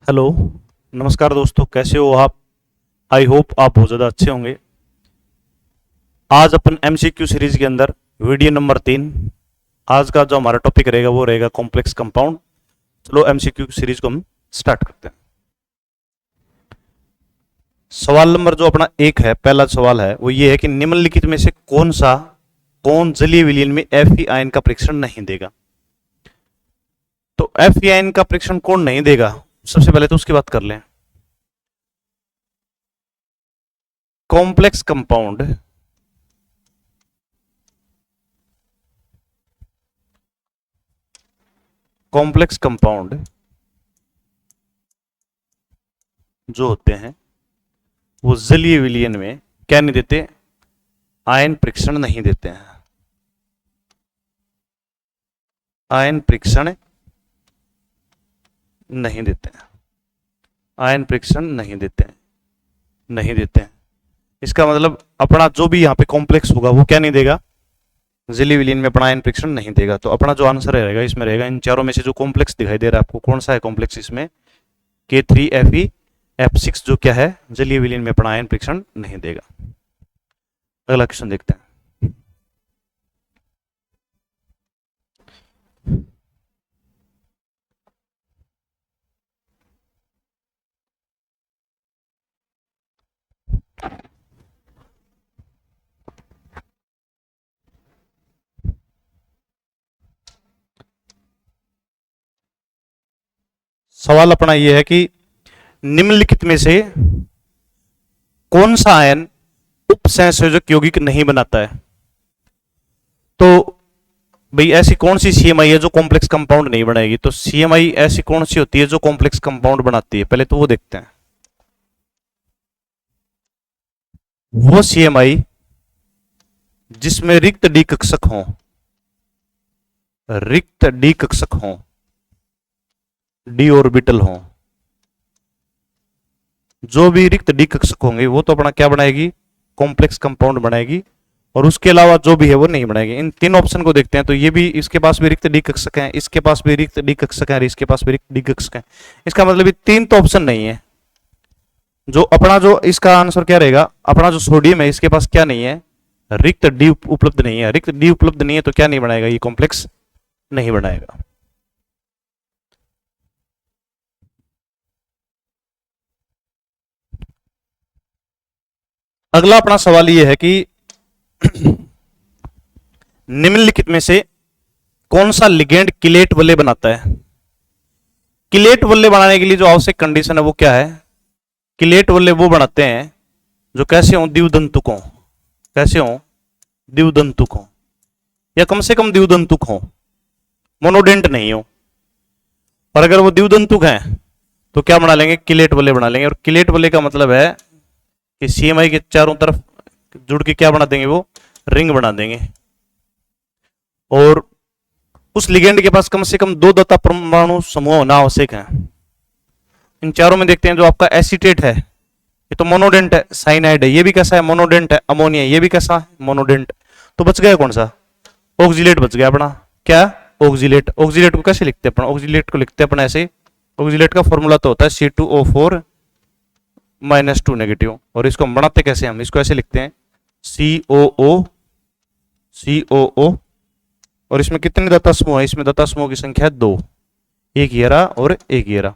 Hello, नमस्कार दोस्तों, कैसे हो आप। आई होप आप बहुत ज़्यादा अच्छे होंगे। आज अपन एमसीक्यू सीरीज के अंदर वीडियो नंबर 3, आज का जो हमारा टॉपिक रहेगा वो रहेगा कॉम्प्लेक्स कंपाउंड। चलो एमसीक्यू सीरीज को हम स्टार्ट करते हैं। सवाल नंबर जो अपना 1 है, पहला सवाल है वो ये है कि निम्नलिखित में से कौन जलीय विलयन में Fe आयन का परीक्षण नहीं देगा। तो Fe आयन का परीक्षण कौन नहीं देगा, सबसे पहले तो उसकी बात कर लें। कॉम्प्लेक्स कंपाउंड जो होते हैं वो जलीय विलयन में क्या नहीं देते, आयन परीक्षण नहीं देते हैं। आयन परीक्षण नहीं देते हैं। आयन परीक्षण नहीं देते हैं। इसका मतलब अपना जो भी यहाँ पे कॉम्प्लेक्स होगा वो क्या नहीं देगा, जलीय विलयन में अपना आयन परीक्षण नहीं देगा। तो अपना जो आंसर रहेगा इसमें रहेगा, इन चारों में से जो कॉम्प्लेक्स दिखाई दे रहा है आपको, कौन सा है कॉम्प्लेक्स इसमें, K3Fe जो क्या है, जलीय विलयन में अपना आयन परीक्षण नहीं देगा। अगला क्वेश्चन देखते हैं। सवाल अपना यह है कि निम्नलिखित में से कौन सा आयन उपसंयोजक यौगिक नहीं बनाता है। तो भाई ऐसी कौन सी सीएमआई है जो कॉम्प्लेक्स कंपाउंड नहीं बनाएगी। तो सीएमआई ऐसी कौन सी होती है जो कॉम्प्लेक्स कंपाउंड बनाती है, पहले तो वो देखते हैं। वो सीएमआई जिसमें रिक्त डी कक्षक हो, डी ऑर्बिटल हो, जो भी रिक्त डी कक्षक होंगे वो तो अपना क्या बनाएगी, कॉम्प्लेक्स कंपाउंड बनाएगी। और उसके अलावा जो भी है वो नहीं बनाएगी। इन तीन ऑप्शन को देखते हैं। तो ये भी, इसके पास भी रिक्त डी कक्षक हैं, इसके पास भी रिक्त डी कक्षक हैं, इसके पास भी रिक्त डी कक्षक हैं। इसका मतलब ये तीन तो ऑप्शन नहीं है। जो अपना जो इसका आंसर क्या रहेगा, अपना जो सोडियम है इसके पास क्या नहीं है, रिक्त डी उपलब्ध नहीं है। रिक्त डी उपलब्ध नहीं है तो क्या नहीं बनाएगा, ये कॉम्प्लेक्स नहीं बनाएगा। अगला अपना सवाल यह है कि निम्नलिखित में से कौन सा लिगेंड किलेट वलय बनाता है। किलेट वलय बनाने के लिए जो आवश्यक कंडीशन है वो क्या है, किलेट वलय वो बनाते हैं जो कैसे हो, द्विदंतुक हो। कैसे हो, द्विदंतुक हो, या कम से कम द्विदंतुक हो, मोनोडेंट नहीं हो। और अगर वो द्विदंतुक हैं तो क्या बना लेंगे, किलेट वलय बना लेंगे। और किलेट वलय का मतलब है कि सीएमआई के चारों तरफ जुड़ के क्या बना देंगे, वो रिंग बना देंगे। और उस लिगेंड के पास कम से कम 2 दाता परमाणु समूह होना आवश्यक है। इन चारों में देखते हैं, जो आपका एसीटेट है ये तो मोनोडेंट है, साइनाइड है ये भी कैसा है, मोनोडेंट है, अमोनिया ये भी कैसा है, मोनोडेंट। तो बच गया कौन सा, ऑक्जिलेट बच गया अपना। क्या, ऑक्जिलेट। ऑक्जिलेट को कैसे लिखते हैं अपन, ऑक्जिलेट को लिखते हैं अपन ऐसे। ऑक्जिलेट का फॉर्मूला तो होता है C2O4 -2 नेगेटिव। और इसको हम बनाते कैसे, हम इसको ऐसे लिखते हैं COO। और इसमें कितने दाता समूह है, इसमें दाता समूह की संख्या है 2, एक ये रहा और एक ये रहा।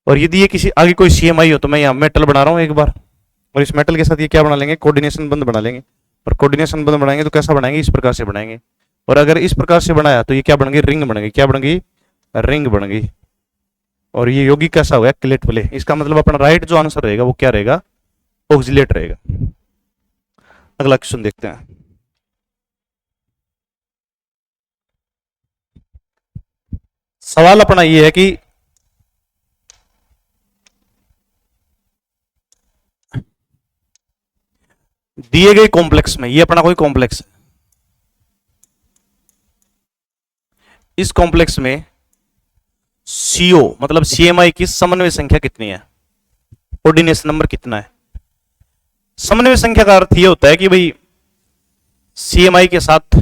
और यदि ये किसी आगे कोई सीएमआई हो तो मैं यहाँ मेटल बना रहा हूं एक बार, और इस मेटल के साथ ये क्या बना लेंगे, कोऑर्डिनेशन बंध बना लेंगे। और कोऑर्डिनेशन बंध बनाएंगे तो कैसा बनाएंगे, इस प्रकार से बनाएंगे। और अगर इस प्रकार से बनाया तो ये क्या बन गई, रिंग बन गई। क्या बन गई, रिंग बन गई। और ये यौगिक कैसा हो गया, किलेट वलय। इसका मतलब अपना राइट जो आंसर रहेगा वो क्या रहेगा, ऑक्जिलेट रहेगा। अगला क्वेश्चन देखते हैं। सवाल अपना ये है कि दिए गए कॉम्प्लेक्स में, ये अपना कोई कॉम्प्लेक्स है, इस कॉम्प्लेक्स में सीओ मतलब सीएमआई की समन्वय संख्या कितनी है, कोऑर्डिनेशन नंबर कितना है। समन्वय संख्या का अर्थ यह होता है कि भाई सीएमआई के साथ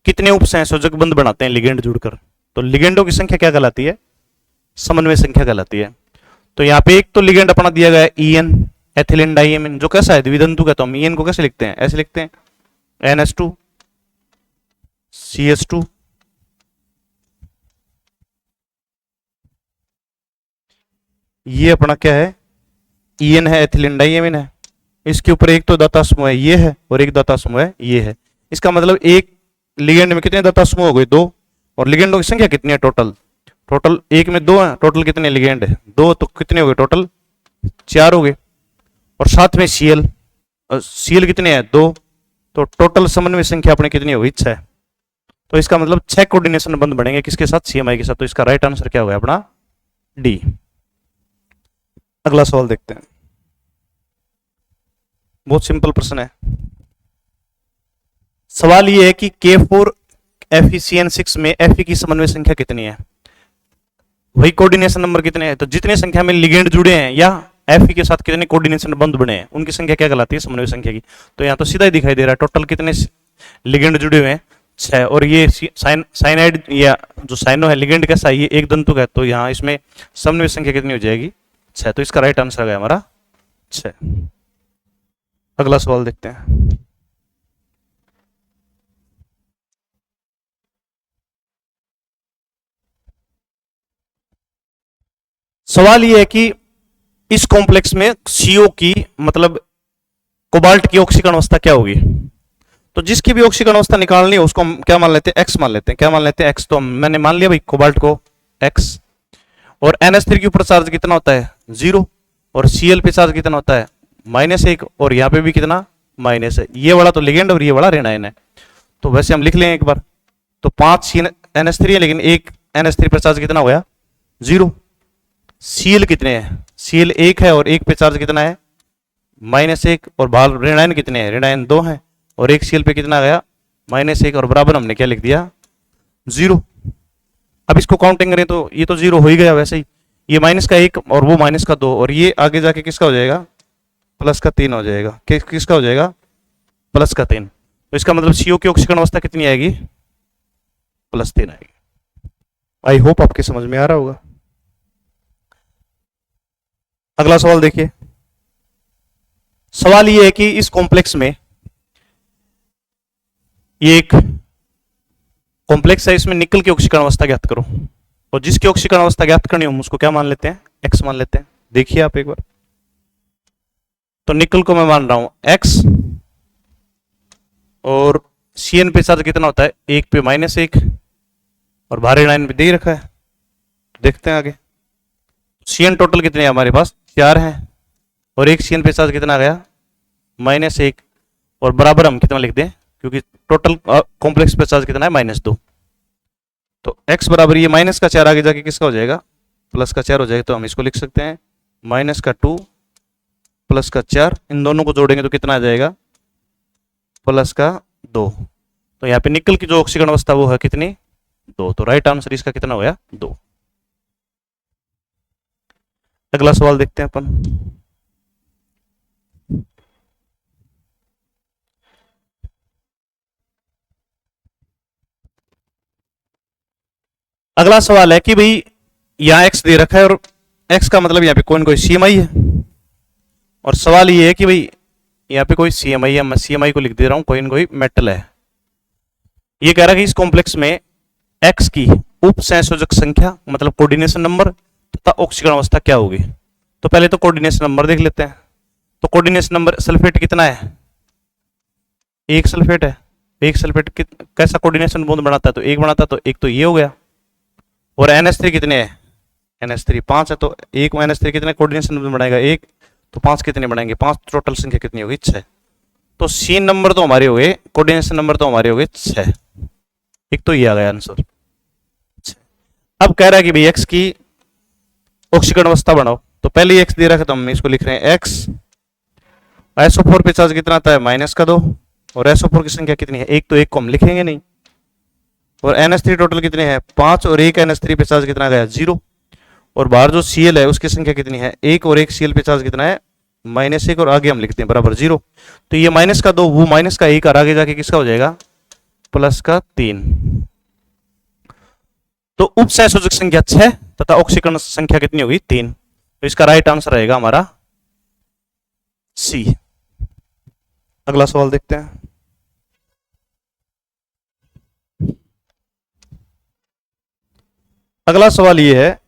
कितने उपसंयोजक बंध बनाते हैं लिगेंड जुड़कर। तो लिगेंडों की संख्या क्या कहलाती है, समन्वय संख्या कहलाती है। तो यहाँ पे एक तो लिगेंड अपना दिया गया है ईएन, एथिलीन डाइएमिन, जो कैसा है द्विधातु का। तो हम ईएन को कैसे लिखते हैं, ऐसे लिखते हैं NH2 CH2 ये अपना क्या है ईएन है, एथिलीन डाइएमिन है। इसके ऊपर एक तो दाता समूह है ये है और एक दाता समूह है ये है। इसका मतलब एक लिगेंड में कितने दाता समूह हो गए, 2। और लिगेंडों की संख्या कितनी है टोटल, टोटल एक में 2 है, टोटल कितने लिगेंड है 2, तो कितने हो गए टोटल 4 हो गए। और साथ में सीएल, सीएल कितने हैं 2, तो टोटल समन्वय संख्या अपने कितनी होगी 6। तो इसका मतलब 6 कोऑर्डिनेशन बंद बनेंगे किसके साथ, सीएमआई के साथ। तो इसका राइट आंसर क्या होगा अपना डी। अगला सवाल देखते हैं, बहुत सिंपल प्रश्न है। सवाल यह है कि K4 FeCN6 में Fe की समन्वय संख्या कितनी है, वही कोऑर्डिनेशन नंबर कितने हैं। तो जितने संख्या में लिगेंड जुड़े हैं या Fe के साथ कितने कोऑर्डिनेशन बंद बने हैं उनकी संख्या क्या कहलाती है, समन्वय संख्या की। तो यहां तो सीधा ही दिखाई दे रहा है टोटल कितने लिगेंड जुड़े हुए हैं 6। और ये साइनाइड या जो साइनो है लिगेंड कैसा है, ये एक दंतुक है, तो यहाँ इसमें समन्वय संख्या कितनी हो जाएगी 6। तो इसका राइट आंसर है हमारा 6। अगला सवाल देखते हैं। सवाल यह है कि इस कॉम्प्लेक्स में CO की मतलब कोबाल्ट की ऑक्सीकरण अवस्था क्या होगी। तो जिसकी भी ऑक्सीकरण अवस्था निकालनी है उसको हम क्या मान लेते हैं, x मान लेते हैं। क्या मान लेते हैं, x। तो मैंने मान लिया भाई कोबाल्ट को x। और NH3 के ऊपर चार्ज कितना होता है 0, और Cl पे चार्ज कितना होता है -1, और यहाँ पे भी कितना माइनस है। ये वाला तो लिगेंड और ये वाला ऋणायन है। तो वैसे हम लिख लें एक बार, तो 5 NH3 है लेकिन एक NH3 पर चार्ज कितना हो गया 0। Cl कितने हैं, Cl 1 है और एक पे चार्ज कितना है -1, और बाहर ऋणायन कितने हैं, ऋणायन 2 हैं, और एक Cl पे कितना आ गया -1, और बराबर हमने क्या लिख दिया 0। अब इसको काउंटिंग करें तो ये तो 0 हो ही गया वैसे ही, ये माइनस का 1 और वो माइनस का 2, और ये आगे जाके किसका हो जाएगा प्लस का 3 हो जाएगा। किसका हो जाएगा प्लस का 3। तो इसका मतलब CO की ऑक्सीकरण अवस्था कितनी आएगी +3 आएगी। आई होप आपके समझ में आ रहा होगा। अगला सवाल देखिए। सवाल ये है कि इस कॉम्प्लेक्स में ये एक कॉम्प्लेक्स है, इसमें निकल की ऑक्सीकरण अवस्था ज्ञात करो, और जिसकी ऑक्सीकरण अवस्था ज्ञात करनी हो हम उसको क्या मान लेते हैं x मान लेते हैं। देखिए आप एक बार, तो निकल को मैं मान रहा हूं x, और CN पे चार्ज कितना होता है 1 पे -1, और बाहर ऋणायन पे दे ही रखा है। देखते हैं आगे, CN टोटल कितने हैं हमारे पास 4 हैं, और एक CN पे चार्ज कितना आ गया -1, और बराबर हम कितना लिख दें क्योंकि टोटल कॉम्प्लेक्स पे चार्ज कितना है -2। तो x बराबर ये -4 आगे जाके किसका हो जाएगा +4 हो जाएगा। तो हम इसको लिख सकते हैं -2 +4, इन दोनों को जोड़ेंगे तो कितना आ जाएगा +2। तो यहाँ पे निकल की जो ऑक्सीकरण अवस्था वो है कितनी 2। तो राइट आंसर इसका कितना हो गया 2। अगला सवाल देखते हैं अपन। अगला सवाल है कि भाई यहां x दे रखा है और x का मतलब यहां पे कोई न कोई CMI है, और सवाल ये है कि भाई यहां पे कोई CMI है, मैं CMI को लिख दे रहा हूं, कोई न कोई मेटल है। ये कह रहा है कि इस कॉम्प्लेक्स में x की उप संयोजक संख्या मतलब कोऑर्डिनेशन नंबर तथा ऑक्सीकरण अवस्था क्या होगी। तो पहले तो कोऑर्डिनेशन नंबर देख लेते हैं। तो कोऑर्डिनेशन नंबर सल्फेट कितना है, एक सल्फेट है। एक सल्फेट कैसा कोऑर्डिनेशन बॉन्ड बनाता है, तो एक बनाता है, तो एक तो ये हो गया। और NH3 कितने हैं, NH3 5 है, तो एक -3 कितने कोऑर्डिनेशन नंबर बनाएगा 1, तो 5 कितने बनाएंगे 5, टोटल संख्या कितनी होगी 6। तो C नंबर तो हमारे हो गए, कोऑर्डिनेशन नंबर तो हमारे हो गए 6, एक तो ये आ गया आंसर। अब कह रहा है कि भाई x की ऑक्सीकरण अवस्था बनाओ। तो पहले x दे रखा है तो हम इसको लिख रहे हैं x। SO4 पे चार्ज कितना आता है -2, और SO4 की संख्या कितनी है 1, तो 1 को हम लिखेंगे नहीं। और NH3 टोटल कितने हैं 5, और एक NH3 पे चार्ज कितना गया 0, और बाहर जो Cl है उसकी संख्या कितनी है 1, और एक Cl पे चार्ज कितना है -1, और आगे हम लिखते हैं बराबर 0। तो ये -2 वो -1 और आगे जाके किसका हो जाएगा +3। तो उप संयोजक संख्या 6 तथा ऑक्सीकरण संख्या कितनी होगी 3। तो इसका राइट आंसर रहेगा हमारा सी। अगला सवाल देखते हैं। अगला सवाल ये है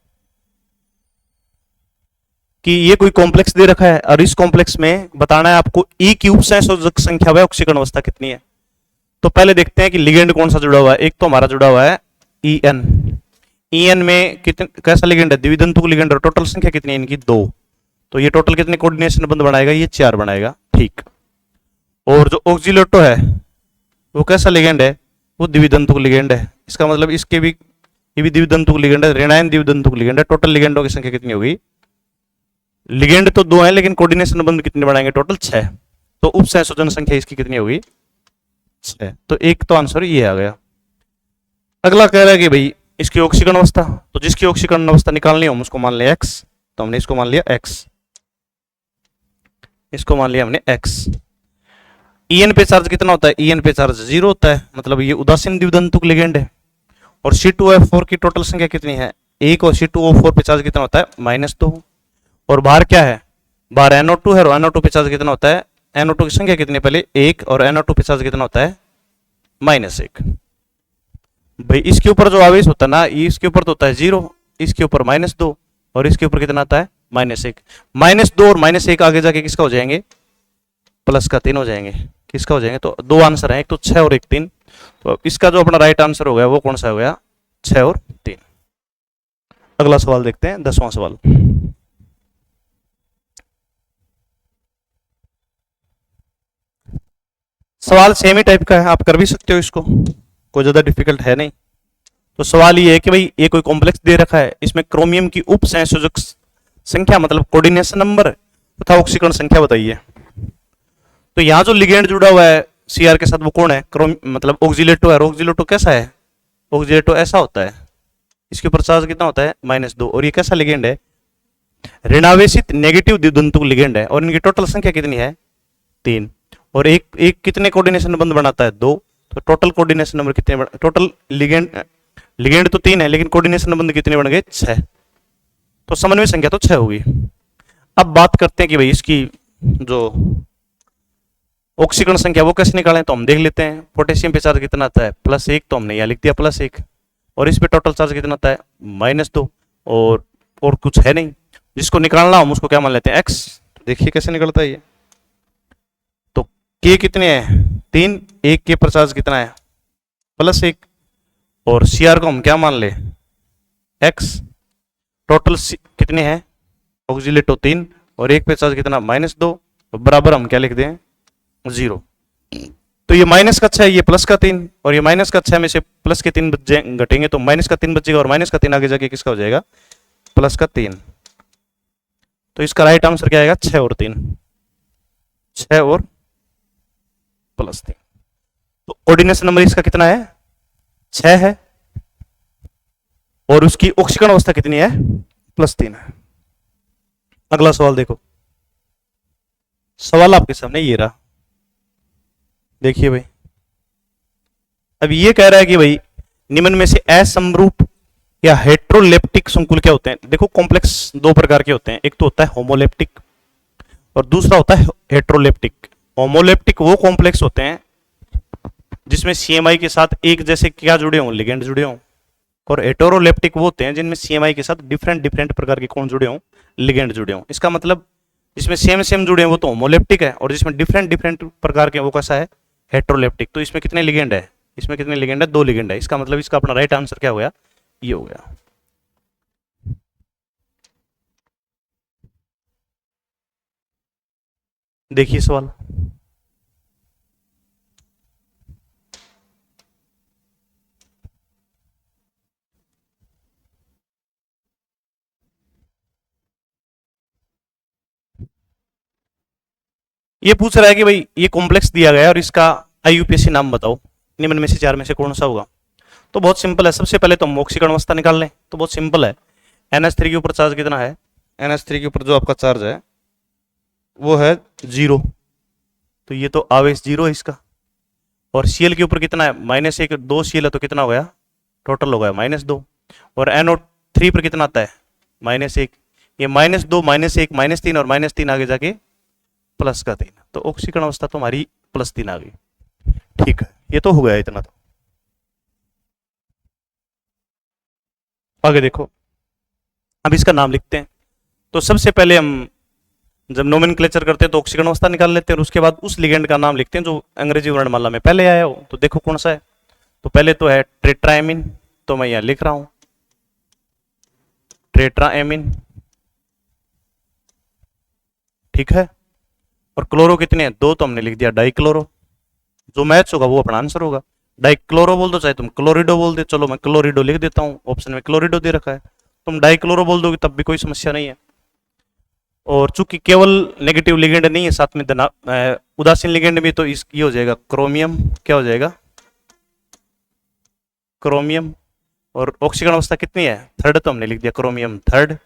कि ये कोई कॉम्प्लेक्स दे रखा है और इस कॉम्प्लेक्स में बताना है आपको ई की उपसंयोजक संख्या व ऑक्सीकरण अवस्था कितनी है। तो पहले देखते हैं कि लिगेंड कौन सा जुड़ा हुआ है। एक तो हमारा जुड़ा हुआ है ई एन। ई एन में कितने कैसा लिगेंड है, द्विधांतुक लिगेंड, और टोटल संख्या कितनी है इनकी, 2। तो ये टोटल कितने कोऑर्डिनेशन बंद बनाएगा, ये 4 बनाएगा, ठीक। और जो ऑक्सीलेटो है वो कैसा लिगेंड है, वो द्विधांतुक लिगेंड है। इसका मतलब इसके भी, ये भी द्विधांतुक लिगेंड है, ऋणायन द्विधांतुक लिगेंड है। टोटल लिगेंडों की संख्या कितनी होगी, लिगेंड तो 2 है लेकिन कोऑर्डिनेशन बंद कितने बनाएंगे, टोटल 6। तो उपसंयोजन संख्या इसकी कितनी होगी, 6। तो एक तो आंसर ये आ गया। अगला कह रहा है कि भाई इसकी ऑक्सीकरण अवस्था, तो जिसकी ऑक्सीकरण अवस्था निकालनी हो हम उसको मान लिया x, तो हमने इसको मान लिया x, इसको मान लिया हमने x। En पे चार्ज कितना होता है, En पे चार्ज 0 होता है, मतलब ये उदासीन द्विधांतुक लिगेंड है। और C2H4 की टोटल संख्या कितनी है, 1, और C2O4 पे चार्ज कितना होता है, -2। और बाहर क्या है, बाहर NO2 है, और NO2 पे चार्ज कितना होता है, NO2 की संख्या कितनी है पहले 1, और NO2 पे चार्ज कितना होता है, -1। भाई इसके ऊपर जो आवेश होता है ना, इसके ऊपर तो होता है 0, इसके ऊपर -2, और इसके ऊपर कितना आता है, -1। -2 और -1 आगे जाके किसका हो जाएंगे, प्लस का 3 हो जाएंगे। किसका हो जाएंगे, तो 2 आंसर हैं, एक तो 6 और एक 3। तो इसका जो अपना राइट आंसर हो गया वो कौन सा हो गया, 6 और 3। अगला सवाल देखते हैं, 10वां सवाल। सवाल सेम ही टाइप का है, आप कर भी सकते हो इसको, कोई ज्यादा डिफिकल्ट है नहीं। तो सवाल ये है कि भाई ये कोई कॉम्प्लेक्स दे रखा है, इसमें क्रोमियम की उप संयोजक संख्या मतलब कोऑर्डिनेशन नंबर तथा ऑक्सीकरण संख्या बताइए। तो यहाँ जो लिगेंड जुड़ा हुआ है सीआर के साथ वो कौन है, क्रोम मतलब ऑक्सीलेटो है। ऑक्सीलेटो कैसा है, ऑक्सीलेटो ऐसा होता है, इसके ऊपर चार्ज कितना होता है, -2। और ये कैसा लिगेंड है, ऋणावेशित नेगेटिव द्विधांतुक लिगेंड है। और इनकी टोटल संख्या कितनी है, 3। और एक कितने कोऑर्डिनेशन बंद बनाता है, 2। तो टोटल कोऑर्डिनेशन नंबर कितने, टोटल लिगेंड तो 3 है लेकिन कोऑर्डिनेशन नंबर कितने बन गए, 6। तो समन्वय संख्या तो 6 होगी। अब बात करते हैं कि भाई इसकी जो ऑक्सीकरण संख्या वो कैसे निकालें, तो हम देख लेते हैं। पोटेशियम पे चार्ज कितना आता है, +1, तो हमने यहाँ लिख दिया +1। और इस पे टोटल चार्ज कितना आता है, -2। और कुछ है नहीं, जिसको निकालना हम उसको क्या मान लेते हैं, x। देखिए कैसे निकलता है ये। तो k कितने हैं, 3, 1 के पर चार्ज कितना है, +1। और Cr को हम क्या मान ले, x। टोटल कितने हैं, ऑक्सीलेटो 3, और 1 पे चार्ज कितना, -2, बराबर हम क्या लिख दें, 0। तो ये -6 ये +3, और ये -6 में से +3 घटेंगे तो -3 बचेगा, और -3 आगे जाके किसका हो जाएगा, +3। तो इसका राइट आंसर क्या आएगा, 6 और 3, 6 और +3। तो कोऑर्डिनेशन नंबर इसका कितना है, 6 है, और उसकी ऑक्सीकरण अवस्था कितनी है, +3 है। अगला सवाल देखो, सवाल आपके सामने ये रहा, देखिए भाई। अब ये कह रहा है कि भाई निम्न में से असमरूप या हेट्रोलेप्टिक संकुल क्या होते हैं। देखो कॉम्प्लेक्स 2 प्रकार के होते हैं, एक तो होता है होमोलेप्टिक और दूसरा होता है हेट्रोलेप्टिक। होमोलेप्टिक वो कॉम्प्लेक्स होते हैं जिसमें सीएमआई के साथ एक जैसे क्या जुड़े हों, लिगेंड जुड़े हों। और हेटेरोलेप्टिक वो होते हैं जिनमें सीएमआई के साथ डिफरेंट प्रकार के कौन जुड़े हों, लिगेंड जुड़े हों। इसका मतलब जिसमें सेम जुड़े हैं वो तो होमोलेप्टिक है, और जिसमें डिफरेंट प्रकार के वो कैसा है, हेट्रोलेप्टिक। तो इसमें कितने लिगेंड है, इसमें कितने लिगेंड है, 2 लिगेंड है। इसका मतलब इसका अपना राइट आंसर क्या हो गया, ये हो गया। देखिए सवाल, ये पूछ रहा है कि भाई ये कॉम्प्लेक्स दिया गया है और इसका आईयूपीएसी नाम बताओ, निम्न में से 4 में से कौन सा होगा। तो बहुत सिंपल है, सबसे पहले तो हम ऑक्सीकरण अवस्था निकाल लें। तो बहुत सिंपल है, NH3 के ऊपर चार्ज कितना है, NH3 के ऊपर जो आपका चार्ज है वो है 0। तो ये तो आवेश 0 है इसका। और Cl के ऊपर कितना है, -1, 2 Cl है तो कितना हो गया, टोटल हो गया -2। और NO3 पर कितना आता है, -1। ये -2 -1 -3 और -3 आगे जाके +3, तो ऑक्सीकरण अवस्था तो हमारी +3 आ गई। ठीक है, ये तो हो गया इतना। तो आगे देखो, अब इसका नाम लिखते हैं। तो सबसे पहले हम जब नोमेनक्लेचर करते हैं तो ऑक्सीकरण अवस्था निकाल लेते हैं, और उसके बाद उस लिगेंड का नाम लिखते हैं जो अंग्रेजी वर्णमाला में पहले आया हो। तो देखो कौन सा है। तो पहले तो है टेट्राएमिन, तो मैं यहां लिख रहा हूं टेट्राएमिन। ठीक है, और क्लोरो कितने हैं, 2, तो हमने लिख दिया डाइक्लोरो। जो मैच होगा वो अपना आंसर होगा। डाइक्लोरो बोल दो, चाहे तुम क्लोरिडो बोल दे, चलो मैं क्लोरिडो लिख देता हूं, ऑप्शन में क्लोरिडो दे रखा है। तुम डाइक्लोरो बोल दोगे तब भी कोई समस्या नहीं है। और चूंकि केवल नेगेटिव लिगेंड नहीं है, साथ में उदासीन लिगेंड भी, तो इस ये हो जाएगा क्रोमियम। क्या हो जाएगा, क्रोमियम। और ऑक्सीकरण अवस्था कितनी है, 3rd, तो हमने लिख दिया क्रोमियम 3rd।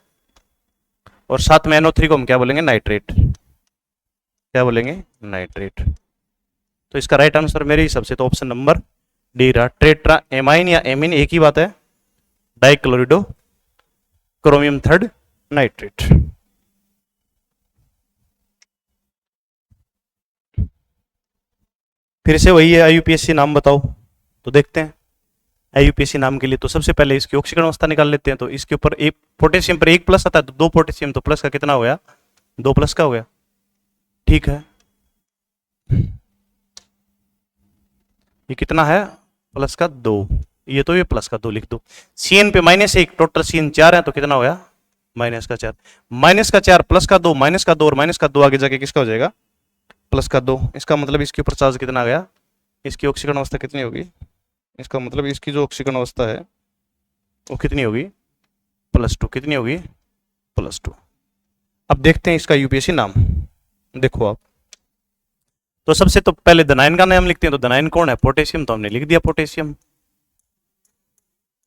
और साथ में NO3 को हम क्या बोलेंगे, नाइट्रेट। क्या बोलेंगे, नाइट्रेट। तो इसका राइट आंसर मेरे हिसाब से तो ऑप्शन नंबर डी रहा, टेट्रा एमाइन या एमिन एक ही बात है, डाइक्लोरिडो क्रोमियम 3rd नाइट्रेट। फिर से वही है, IUPAC नाम बताओ। तो देखते हैं IUPAC नाम के लिए तो सबसे पहले इसकी ऑक्सीकरण अवस्था निकाल लेते हैं। तो इसके ऊपर एक पोटेशियम पर 1 प्लस आता है, तो 2 पोटेशियम, तो प्लस का कितना हो गया, 2 प्लस का हो गया। ठीक है, ये कितना है, प्लस का 2, ये तो ये प्लस का 2 लिख दो। CN पे -1, टोटल CN 4 है, तो कितना हो गया, -4। -4 प्लस का 2 -2 और -2 आगे जाके किसका हो जाएगा, +2। इसका मतलब इसके ऊपर चार्ज कितना आ गया, इसकी ऑक्सीकरण अवस्था कितनी होगी, इसका मतलब इसकी जो ऑक्सीकरण अवस्था है वो कितनी होगी, +2। कितनी होगी, +2। अब देखते हैं इसका UPSC नाम। देखो आप, तो सबसे तो पहले धनायन का नाम लिखते हैं। तो धनायन कौन है, पोटेशियम, तो हमने लिख दिया पोटेशियम।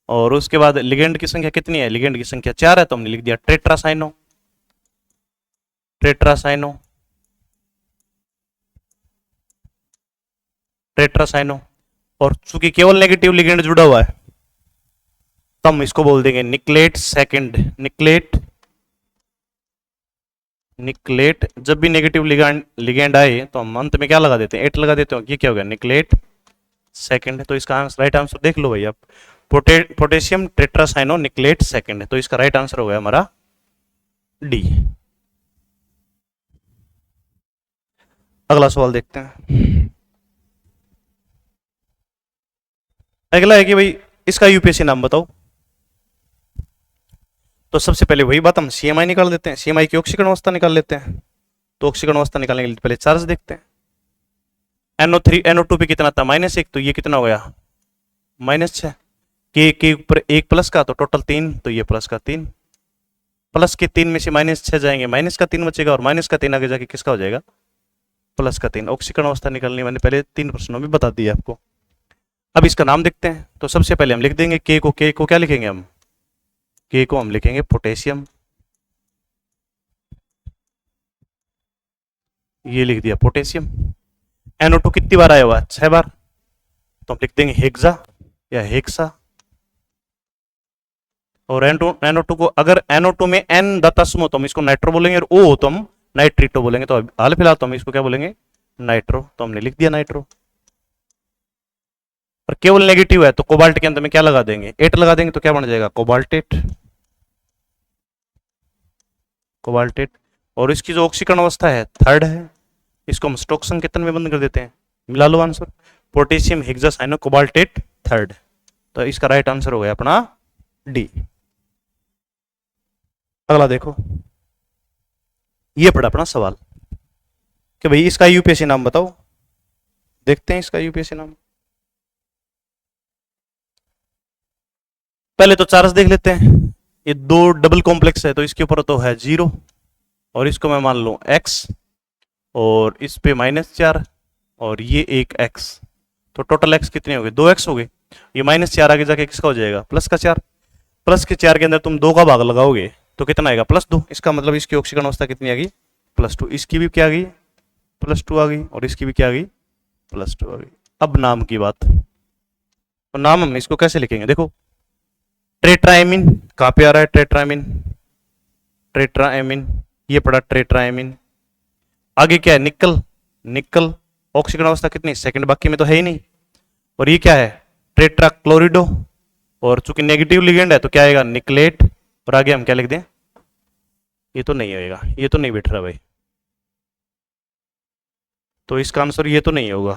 और उसके बाद लिगेंड की संख्या कितनी है, लिगेंड की संख्या 4 है, तो हमने लिख दिया टेट्रासाइनो। Tetracyano, tetracyano. और चूंकि केवल नेगेटिव लिगेंड जुड़ा हुआ है, तो हम इसको बोल देंगे निकलेट सेकंड। निकलेट, निकलेट। जब भी नेगेटिव लिगेंड आए तो हम अंत में क्या लगा देते हैं, 8 लगा देते हैं। ये क्या हो गया, निकलेट सेकंड। तो इसका राइट आंसर देख लो भाई आप, पोटेशियम टेट्रासाइनो निकलेट सेकंड। तो इसका राइट आंसर हो गया हमारा डी। अगला सवाल देखते हैं। अगला है कि भाई इसका UPSC नाम बताओ। तो सबसे पहले वही बात, हम CMI निकाल देते हैं, CMI की ऑक्सीकरण अवस्था निकाल लेते हैं। तो ऑक्सीकरण अवस्था निकालने के लिए पहले चार्ज देखते हैं। NO3 NO2 पे कितना था, -1, तो ये कितना हो गया, -6। के ऊपर 1 प्लस का, तो टोटल 3, तो ये प्लस का 3। प्लस के 3 में से -6 जाएंगे, माइनस का 3 बचेगा, और माइनस का 3 आगे जाके किसका हो जाएगा, प्लस का 3। ऑक्सीकरण अवस्था निकालनी मैंने पहले 3 प्रश्नों में बता दिया आपको। अब इसका नाम देखते हैं। तो सबसे पहले हम लिख देंगे के को क्या लिखेंगे हम, के को हम लिखेंगे पोटेशियम। ये लिख दिया पोटेशियम। NO2 कितनी बार आया हुआ है, 6 बार, तो हम लिख देंगे हेक्सा या हेक्सा। और NO2 को अगर NO2 में N दाता समूह तो हम इसको नाइट्रो बोलेंगे, और O हो तो हम नाइट्रिटो बोलेंगे। तो हाल फिलहाल तो हम इसको क्या बोलेंगे, नाइट्रो। तो हमने लिख दिया नाइट्रो। और केवल नेगेटिव है तो कोबाल्ट के अंत में क्या लगा देंगे, 8 लगा देंगे, तो क्या बन जाएगा, कोबाल्टेट। कोबाल्टेट। और इसकी जो ऑक्सीकरण अवस्था है 3rd है, इसको हम स्टोक्सन कितने में बंद कर देते हैं, मिला लो answer, potassium hexacyanocobaltate 3rd। तो इसका राइट आंसर हो गया अपना डी। अगला देखो, ये पड़ा अपना सवाल कि भाई इसका UPSC नाम बताओ। देखते हैं इसका UPSC नाम। पहले तो चार्ज देख लेते हैं। ये 2 डबल कॉम्प्लेक्स है, तो इसके ऊपर तो है 0, और इसको मैं मान लूं x, और इस पे -4, और ये एक x। तो टोटल x कितने हो गए, 2x हो गए। ये -4 आगे जाके किसका हो जाएगा, प्लस का 4। प्लस के 4 के अंदर तुम 2 का भाग लगाओगे तो कितना आएगा, +2। इसका मतलब इसकी ऑक्सीकरण अवस्था कितनी आ गई, +2। इसकी भी क्या आ गई, +2 आ गई, और इसकी भी क्या आ गई, +2 आ गई। अब नाम की बात, तो नाम हम इसको कैसे लिखेंगे, देखो टेट्राएमिन कहां पे आ रहा है, टेट्राएमिन ट्रेट्राएमीन, ये पड़ा ट्रेट्राएमीन। आगे क्या है, निकल, निकल ऑक्सीकरण अवस्था कितनी, सेकंड, बाकी में तो है ही नहीं। और ये क्या है, टेट्राक्लोरिडो, और चूंकि नेगेटिव लिगेंड है तो क्या आएगा, निकलेट। और आगे हम क्या लिख दें, ये तो नहीं होएगा, ये तो नहीं बैठ रहा भाई, तो इसका आंसर ये तो नहीं होगा।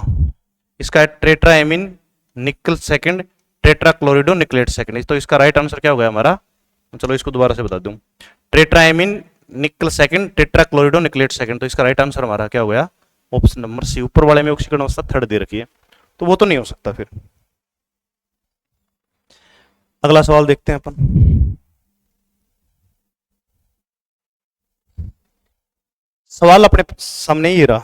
इसका है ट्रेट्राएमीन निकल सेकंड, टेट्राक्लोरिडो निकलेट सेकंड। तो इसका राइट आंसर क्या हो गया हमारा, चलो इसको दोबारा से बता दूं, ट्रेट्राएमीन निकल सेकंड, टेट्राक्लोरिडो निकलेट सेकंड। तो इसका राइट आंसर हमारा क्या हो गया, ऑप्शन नंबर सी। ऊपर वाले में ऑक्सीकरण अवस्था थर्ड दे रखी है, तो वो तो नहीं हो सकता। फिर अगला सवाल देखते हैं अपन। सवाल अपने सामने ही रहा।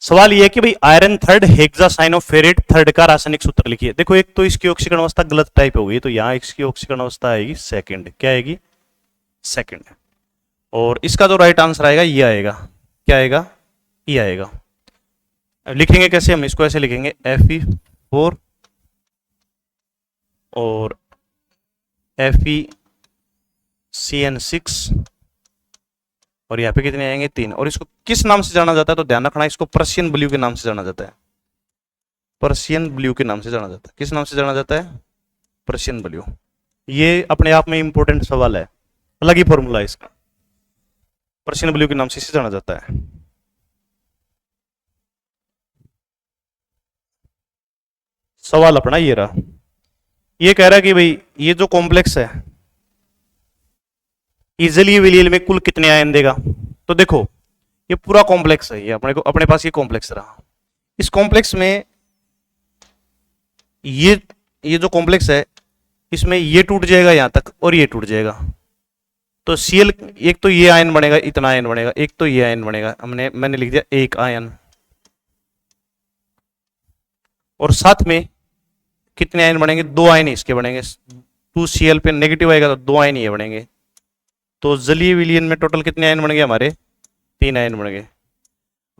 सवाल यह है कि भाई आयरन थर्ड, हेक्सासाइनोफेरेट थर्ड का रासायनिक सूत्र लिखिए। देखो एक तो इसकी ऑक्सीकरण अवस्था गलत टाइप हो गई, तो यहां इसकी ऑक्सीकरण अवस्था आएगी सेकंड। क्या आएगी, सेकंड। और इसका जो राइट आंसर आएगा ये आएगा, क्या आएगा, ये आएगा। लिखेंगे कैसे हम इसको, ऐसे लिखेंगे Fe4 और FeCN6, और यहाँ पे कितने आएंगे, 3। और इसको किस नाम से जाना जाता है, तो ध्यान रखना इसको पर्शियन ब्लू के नाम से जाना जाता है। पर्शियन ब्लू के नाम से जाना जाता है। किस नाम से जाना जाता है, पर्शियन ब्लू। ये अपने आप में इंपॉर्टेंट सवाल है, अलग ही फॉर्मूला है इसका। पर्शियन ब्लू के नाम से इसे जाना जाता है। सवाल अपना ये रहा, ये कह रहा है कि भाई ये जो कॉम्प्लेक्स है इजिली विलियल में कुल कितने आयन देगा। तो देखो ये पूरा कॉम्प्लेक्स है, ये अपने पास ये कॉम्प्लेक्स रहा। इस कॉम्प्लेक्स में ये जो कॉम्प्लेक्स है इसमें ये टूट जाएगा यहां तक और ये टूट जाएगा, तो Cl एक तो ये आयन बनेगा, इतना आयन बनेगा, एक तो ये आयन बनेगा, मैंने लिख दिया एक आयन। और साथ में कितने आयन बनेंगे, 2 आयन इसके बनेंगे। 2Cl पे नेगेटिव आएगा तो 2 आयन ये बनेंगे। तो जलीय विलयन में टोटल कितने आयन बन गए हमारे, 3 आयन बन गए।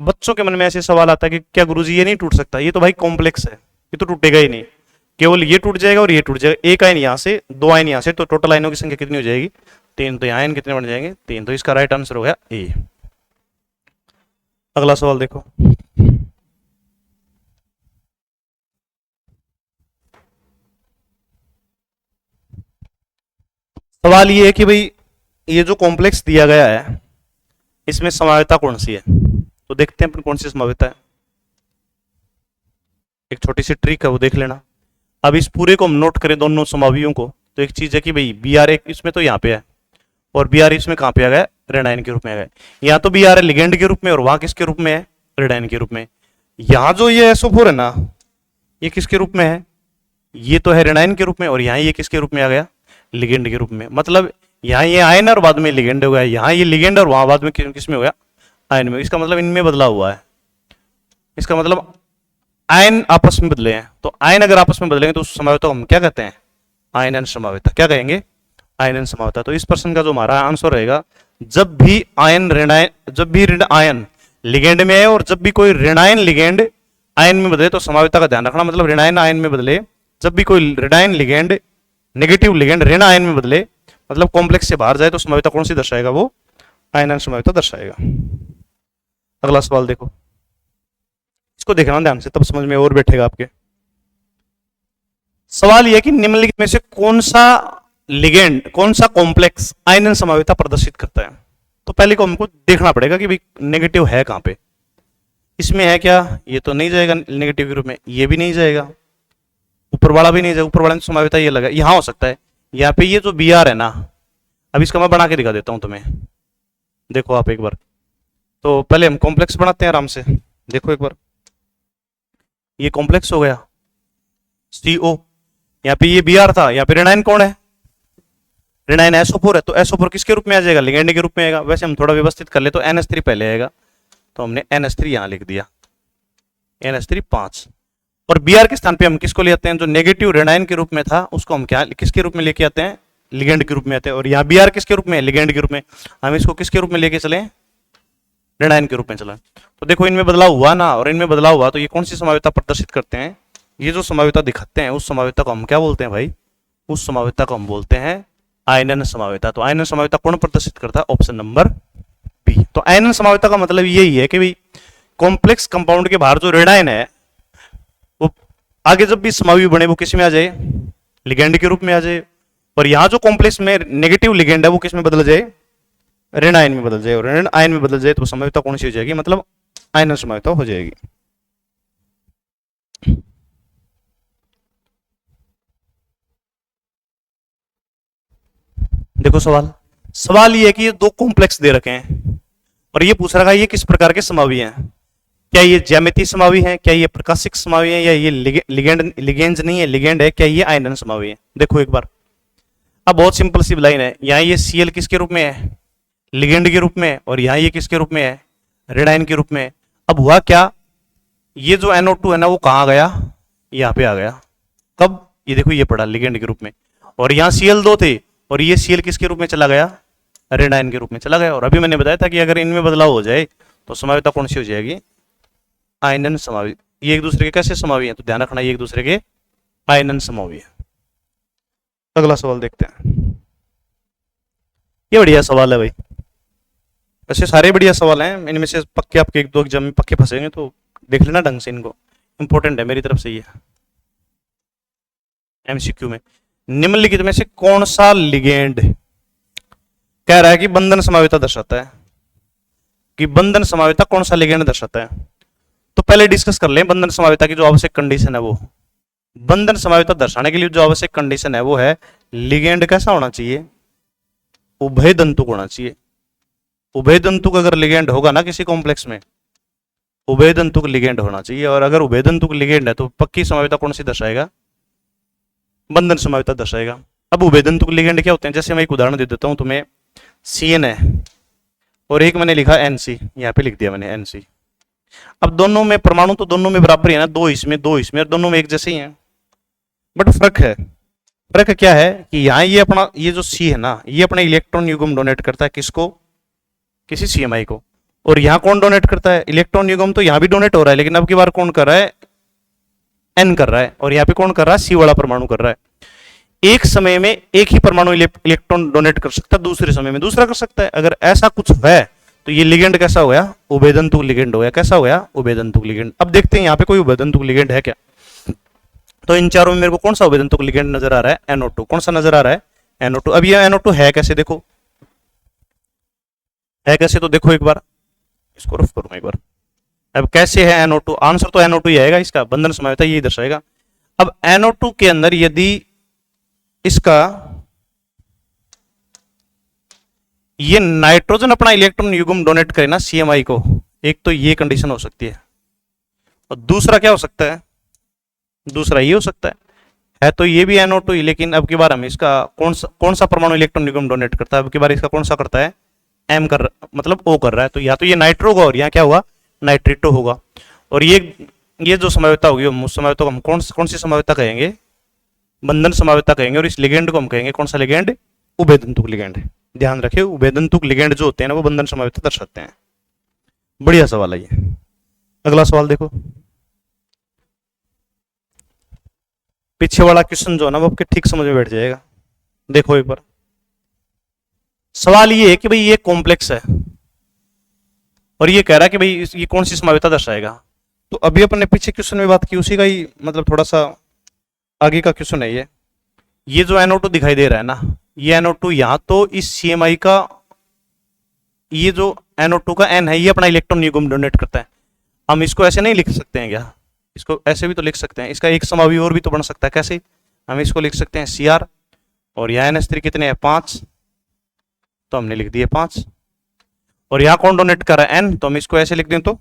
बच्चों के मन में ऐसे सवाल आता है कि क्या गुरुजी ये नहीं टूट सकता, ये तो भाई कॉम्प्लेक्स है, ये तो टूटेगा ही नहीं, केवल ये टूट जाएगा और ये टूट जाएगा। एक आयन यहाँ से, 2 आयन यहाँ से, तो टोटल आयनों की संख्या कितनी हो जाएगी, 3। तो यहाँ आयन कितने बन जाएंगे, 3। तो इसका राइट आंसर हो गया ए। अगला सवाल देखो, सवाल ये है कि भाई ये जो कॉम्प्लेक्स दिया गया है इसमें समाव्यता कौन सी है। तो देखते हैं अपन कौन सी समाव्यता है। एक छोटी सी ट्रिक है वो देख लेना। अब इस पूरे को हम नोट करें दोनों समावियों को, तो एक चीज है कि भाई Br एक इसमें तो यहाँ पे है और Br इसमें कहाँ पे आ गया, रेनाइन के रूप में आ गया। यहाँ तो Br है लिगेंड के रूप में और वहां किसके रूप में है, रेनाइन के रूप में। यहाँ जो ये SO4 है ना, ये किसके रूप में है, ये तो है रेनाइन के रूप में, और यहाँ ये किसके रूप में आ गया, लिगेंड के रूप में। मतलब यहाँ ये आयन और बाद में लिगेंड हो गया, यहाँ ये लिगेंड और वहां बाद में किस में हो गया, आयन में। इसका मतलब इनमें बदला हुआ है, इसका मतलब आयन आपस में बदले हैं। तो आयन अगर आपस में बदलेंगे तो उस समाव्यता को हम क्या कहते हैं, आयनन समाव्यता। क्या कहेंगे, आयनन समाव्यता। तो इस प्रश्न का जो हमारा आंसर रहेगा, जब भी ऋण आयन लिगेंड में है और जब भी कोई ऋणायन लिगेंड आयन में बदले, तो समाव्यता का ध्यान रखना। मतलब ऋणायन आयन में बदले, जब भी कोई ऋणायन लिगेंड नेगेटिव लिगेंड ऋण आयन में बदले, मतलब कॉम्प्लेक्स से बाहर जाए, तो समाव्यता कौन सी दर्शाएगा, वो आयनन समाव्यता दर्शाएगा। अगला सवाल देखो, इसको देखना ध्यान से, तब समझ में और बैठेगा आपके। सवाल यह कि निम्नलिखित में से कौन सा लिगेंड, कौन सा कॉम्प्लेक्स आयनन समाव्यता प्रदर्शित करता है। तो पहले को हमको देखना पड़ेगा कि भाई नेगेटिव है कहां पे। इसमें है क्या, ये तो नहीं जाएगा नेगेटिव के रूप में, ये भी नहीं जाएगा, ऊपर वाला भी नहीं जाएगा। ऊपर वाला में समाव्यता ये लगा, यहां हो सकता है। यहाँ पे ये जो Br है ना, अब इसका मैं बना के दिखा देता हूं तुम्हें, देखो आप एक बार। तो पहले हम कॉम्प्लेक्स बनाते हैं आराम से, देखो एक बार। ये कॉम्प्लेक्स हो गया CO, यहाँ पे ये Br था, यहाँ पे ऋणायन कौन है, ऋणायन SO4 है। तो SO4 किसके रूप में आ जाएगा, लिगेंड के रूप में आएगा। वैसे हम थोड़ा व्यवस्थित कर ले तो NH3 पहले आएगा, तो हमने NH3 यहां लिख दिया, NH3 5। और Br के स्थान पे हम किसको ले आते हैं, जो नेगेटिव ऋणायन के रूप में था उसको हम क्या किसके रूप में लेके आते हैं, लिगेंड के रूप में आते हैं। और यहाँ Br किसके रूप में, लिगेंड के रूप में। हम इसको किसके रूप में लेके चले, ऋणायन के रूप में चला। तो देखो इनमें बदलाव हुआ ना, और इनमें बदलाव हुआ, तो ये कौन सी समाव्यता प्रदर्शित करते हैं, ये जो समावेता दिखाते हैं उस समावेता को हम क्या बोलते हैं भाई? उस समावेता को हम बोलते हैं आयनन समावेता। तो आयनन समावेता कौन प्रदर्शित करता है? Option number B. तो आयनन समावेता का मतलब यही है कि भाई कॉम्प्लेक्स कंपाउंड के बाहर जो ऋण आयन है वो आगे जब भी समावी बने वो किस में आ जाए? लिगेंड के रूप में आ जाए। और यहां जो कॉम्प्लेक्स में नेगेटिव लिगेंड है वो किस में बदल जाए? ऋण आयन में बदल जाए। और ऋण आयन में बदल जाए तो समावेता कौन सी हो जाएगी? मतलब आयनन समावेता हो जाएगी। देखो सवाल, सवाल ये है कि ये दो कॉम्प्लेक्स दे रखे हैं और ये पूछ रखा है ये किस प्रकार के समावी हैं। क्या ये ज्यामितीय समावी हैं, क्या ये प्रकाशिक समावी हैं, या ये लिगेंड नहीं है, लिगेंड है, क्या ये आयनन समावी है? देखो एक बार, अब बहुत सिंपल सी लाइन है। यहाँ ये Cl किसके रूप में है? लिगेंड के रूप में। और यहाँ ये किसके रूप में है? ऋण आयन के रूप में। अब हुआ क्या, ये जो NO2 है ना वो कहाँ गया? यहाँ पे आ गया। कब? ये देखो ये पड़ा लिगेंड के रूप में। और यहाँ Cl2 थे और ये Cl किसके रूप में चला गया? ऋण आयन के रूप में चला गया। और अभी मैंने बताया था कि अगर इनमें बदलाव हो जाए तो समाविता कौन सी हो जाएगी? आयनन समावी। ये एक दूसरे के कैसे समावी हैं? तो ध्यान रखना ये एक दूसरे के आयनन समावी है। अगला सवाल देखते हैं। ये बढ़िया सवाल है भाई, वैसे सारे बढ़िया सवाल हैं, इनमें से पक्के आपके एक दो एग्जाम में पक्के फंसेंगे तो देख लेना ढंग से इनको, इंपॉर्टेंट है मेरी तरफ से ये। MCQ में निम्नलिखित में से कौन सा लिगेंड कह रहा है कि बंधन समाविता दर्शाता है, कि बंधन समाविता कौन सा लिगेंड दर्शाता है? तो पहले डिस्कस कर लें बंधन समाविता की जो आवश्यक कंडीशन है। वो बंधन समाविता दर्शाने के लिए जो आवश्यक कंडीशन है वो है लिगेंड कैसा होना चाहिए? उभय दंतुक होना चाहिए। उभय दंतुक अगर लिगेंड होगा ना किसी कॉम्प्लेक्स में, उभय दंतुक लिगेंड होना चाहिए। और अगर उभय दंतुक लिगेंड है तो पक्की समाविता कौन सी दर्शाएगा? बंधन समाविता दर्शाएगा। अब उभय दंतुक लिगेंड क्या होते हैं? जैसे मैं एक उदाहरण दे देता हूं तुम्हें, CN है और एक मैंने लिखा NC, यहाँ पे लिख दिया मैंने NC। अब दोनों में परमाणु तो दोनों में बराबर ही है ना, दो इसमें और दोनों में एक जैसे ही हैं। बट फर्क है, फर्क क्या है कि यहाँ ये अपना ये जो C है ना ये अपना इलेक्ट्रॉन युग्म डोनेट करता है किसको? किसी CMI को। और यहाँ कौन डोनेट करता है? इलेक्ट्रॉन युग्म तो यहाँ भी डोनेट हो रहा है, लेकिन अब की बार कौन कर रहा है? N कर रहा है। और यहाँ पे कौन कर रहा है? C वाला परमाणु कर रहा है। एक समय में एक ही परमाणु इलेक्ट्रॉन डोनेट कर सकता है, दूसरे समय में दूसरा कर सकता है। अगर ऐसा कुछ है तो ये लिगेंड कैसा हो गया? उभयदंतुक लिगेंड हो गया। कैसा हो गया? उभयदंतुक लिगेंड। अब देखते हैं यहाँ पे कोई उभयदंतुक लिगेंड है क्या? तो इन चारों में मेरे को कौन सा उभयदंतुक लिगेंड नजर आ रहा है? NO2। कौन सा नजर आ रहा है? NO2। अब ये NO2 है कैसे? देखो है कैसे, तो देखो एक बार इसको रफ करूं एक बार। अब कैसे है NO2? आंसर तो NO2 ही आएगा, इसका बंधन समाविता यही दर्शाएगा। अब NO2 के अंदर यदि इसका ये नाइट्रोजन अपना इलेक्ट्रॉन युग्म डोनेट करे ना CMI को, एक तो ये कंडीशन हो सकती है और दूसरा क्या हो सकता है? दूसरा ये हो सकता है तो ये भी NO2 ही, लेकिन अब की बार हम इसका कौन सा परमाणु इलेक्ट्रॉन युग्म डोनेट करता है? अब की बार इसका कौन सा करता है? M कर मतलब O कर रहा है। तो या तो ये नाइट्रो होगा और यहाँ क्या होगा? नाइट्रेटो होगा। और ये जो समाविता होगी उस समाविता को हम कौन सी समाविता कहेंगे? बंधन समाविता कहेंगे। और इस लिगेंड को हम कहेंगे कौन सा लिगेंड? उभयदंतुक लिगेंड। ध्यान रखिए उभयदंतुक लिगेंड जो होते हैं ना वो बंधन समाविता दर्शाते हैं। बढ़िया सवाल है ये। अगला सवाल देखो, पीछे वाला क्वेश्चन जो है ना वो आपके ठीक समझ में बैठ जाएगा। देखो एक बार, सवाल ये है कि भाई ये कॉम्प्लेक्स है और ये कह रहा है कि भाई ये कौन सी समाविता दर्शाएगा। तो अभी अपने पीछे क्वेश्चन में बात की उसी का ही मतलब थोड़ा सा आगे का क्वेश्चन है ये जो NO2 दिखाई दे रहा है ना, ये NO2 यहाँ तो इस CMI का ये जो NO2 का N है ये अपना इलेक्ट्रॉन युग्म डोनेट करता है। हम इसको ऐसे नहीं लिख सकते हैं क्या? इसको ऐसे भी तो लिख सकते हैं। इसका एक समावी और भी तो बन सकता है। कैसे? हम इसको लिख सकते हैं Cr और यहाँ NH3 कितने हैं? 5, तो हमने लिख दिए 5। और यहाँ कौन डोनेट कर रहा है? N, तो हम इसको ऐसे लिख दें तो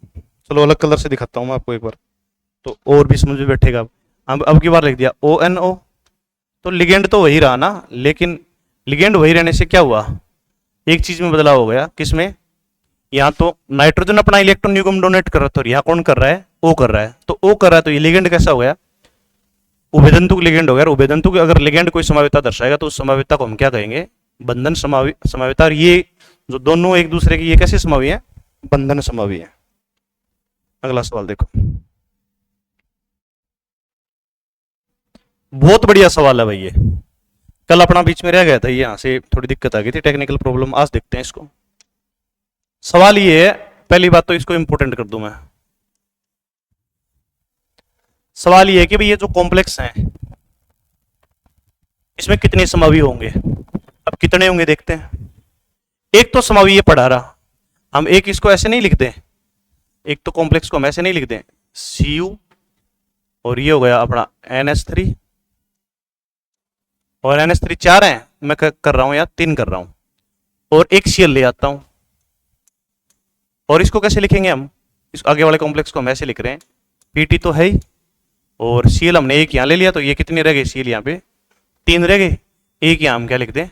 चलो अलग कलर से दिखाता हूँ मैं आपको एक बार तो और भी समझ में बैठेगा। अब की बार लिख दिया ONO, तो लिगेंड तो वही रहा ना, लेकिन लिगेंड वही रहने से क्या हुआ? एक चीज में बदलाव हो गया। किसमें? यहाँ तो नाइट्रोजन अपना इलेक्ट्रॉन युग्म डोनेट कर रहा था और यहाँ कौन कर रहा है? O कर रहा है। तो O कर रहा है तो ये लिगेंड कैसा हो गया? उभयदंतुक लिगेंड हो गया। उभयदंतुक अगर लिगेंड कोई समाविता दर्शाएगा तो उस समाविता को हम क्या कहेंगे? बंधन समाविता। और ये जो दोनों एक दूसरे की ये कैसे समावी है? बंधन समावी है। अगला सवाल देखो, बहुत बढ़िया सवाल है भाई ये। कल अपना बीच में रह गया था, यहां से थोड़ी दिक्कत आ गई थी, टेक्निकल प्रॉब्लम। आज देखते हैं इसको। सवाल ये है, पहली बात तो इसको इंपोर्टेंट कर दूं मैं। सवाल ये है कि भाई ये जो कॉम्प्लेक्स है इसमें कितने समवी होंगे। अब कितने होंगे देखते हैं। एक तो समवी ये पढ़ा रहा, हम एक इसको ऐसे नहीं लिखते, एक तो कॉम्प्लेक्स को हम ऐसे नहीं लिखते, Cu और ये हो गया अपना NH3, और NH3 चार है, मैं कर रहा हूं या 3 कर रहा हूं, और एक Cl ले आता हूं। और इसको कैसे लिखेंगे हम, इस आगे वाले कॉम्प्लेक्स को हम ऐसे लिख रहे हैं, Pt तो है ही, और Cl हमने एक यहां ले लिया, तो ये कितने रह गए, Cl यहां पे 3 रह गए, एक यहां हम क्या लिख दें,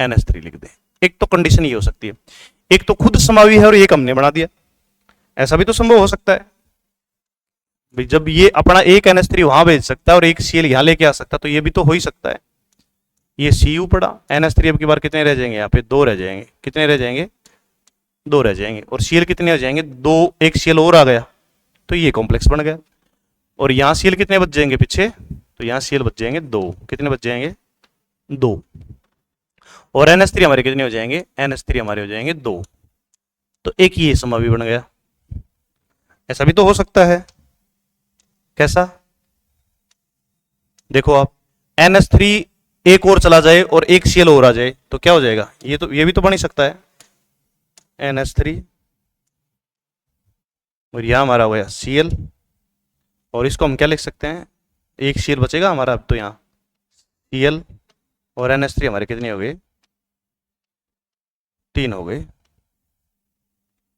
NH3 लिख दें। एक तो कंडीशन ये हो सकती है, एक तो खुद समावी है और एक हमने बना दिया, ऐसा भी तो संभव हो सकता है भाई। जब ये अपना एक NH3 वहां भेज सकता है और एक Cl यहां लेके आ सकता है, तो ये भी तो हो ही सकता है। ये Cu पड़ा, NH3 अब की बार कितने रह जाएंगे, यहाँ पे 2 रह जाएंगे, कितने रह जाएंगे, 2 रह जाएंगे, और Cl कितने हो जाएंगे, 2, एक Cl और आ गया, तो ये कॉम्प्लेक्स बन गया। और यहाँ Cl कितने बच जाएंगे पीछे, तो यहाँ Cl बच जाएंगे 2, कितने बच जाएंगे, 2, और NH3 हमारे कितने हो जाएंगे, NH3 हमारे हो जाएंगे 2, तो एक ये समावी बन गया। ऐसा भी तो हो सकता है, कैसा, देखो आप, NH3 एक और चला जाए और एक Cl और आ जाए तो क्या हो जाएगा, ये भी तो बन ही सकता है, NH3 और यहां हमारा हो गया Cl, और इसको हम क्या लिख सकते हैं, एक Cl बचेगा हमारा अब तो यहाँ Cl, और NH3 हमारे कितने हो गए, 3 हो गए।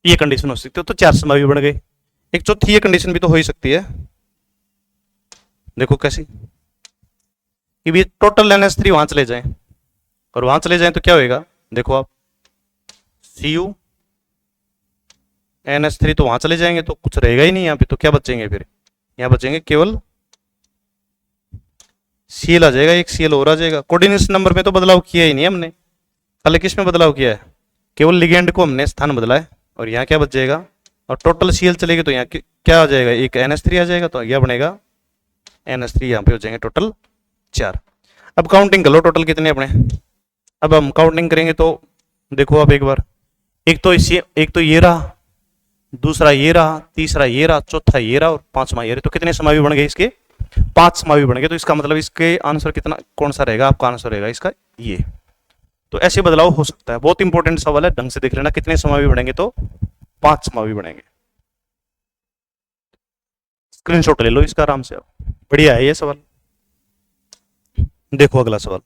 ये कंडीशन हो सकती है, तो 4 समावी बन गए। एक चौथी ये कंडीशन भी तो हो ही सकती है, देखो कैसी, कि भी टोटल NH3 वहां चले जाएं, और वहां चले जाएं तो क्या होएगा, देखो आप, Cu NH3 तो वहां चले जाएंगे तो कुछ रहेगा ही नहीं यहाँ पे, तो क्या बचेंगे फिर, यहाँ बचेंगे केवल Cl आ जाएगा, एक Cl और आ जाएगा। कोऑर्डिनेशन नंबर में तो बदलाव किया ही नहीं हमने, पहले किस में बदलाव किया है, केवल लिगेंड को हमने स्थान बदला है, और यहाँ क्या बच जाएगा, और टोटल Cl चलेगी तो यहाँ क्या आ जाएगा, एक NH3 आ जाएगा, तो यह बनेगा NH3, यहाँ पे हो जाएंगे टोटल 4। अब काउंटिंग कर लो टोटल कितने अपने, अब हम काउंटिंग करेंगे तो देखो आप एक बार, एक तो ये रहा, दूसरा ये रहा, तीसरा ये रहा, चौथा ये रहा, और पांचवा ये रहा, तो कितने समावी बन गए इसके, 5 समावी बन गए। तो इसका मतलब इसके आंसर कितना, कौन सा रहेगा आपका आंसर, रहेगा इसका ये। तो ऐसे बदलाव हो सकता है, बहुत इंपॉर्टेंट सवाल है, ढंग से देख लेना, कितने समावी बनेंगे, तो 5 समावी बनेंगे। स्क्रीनशॉट ले लो इसका आराम से, बढ़िया है ये सवाल। देखो अगला सवाल,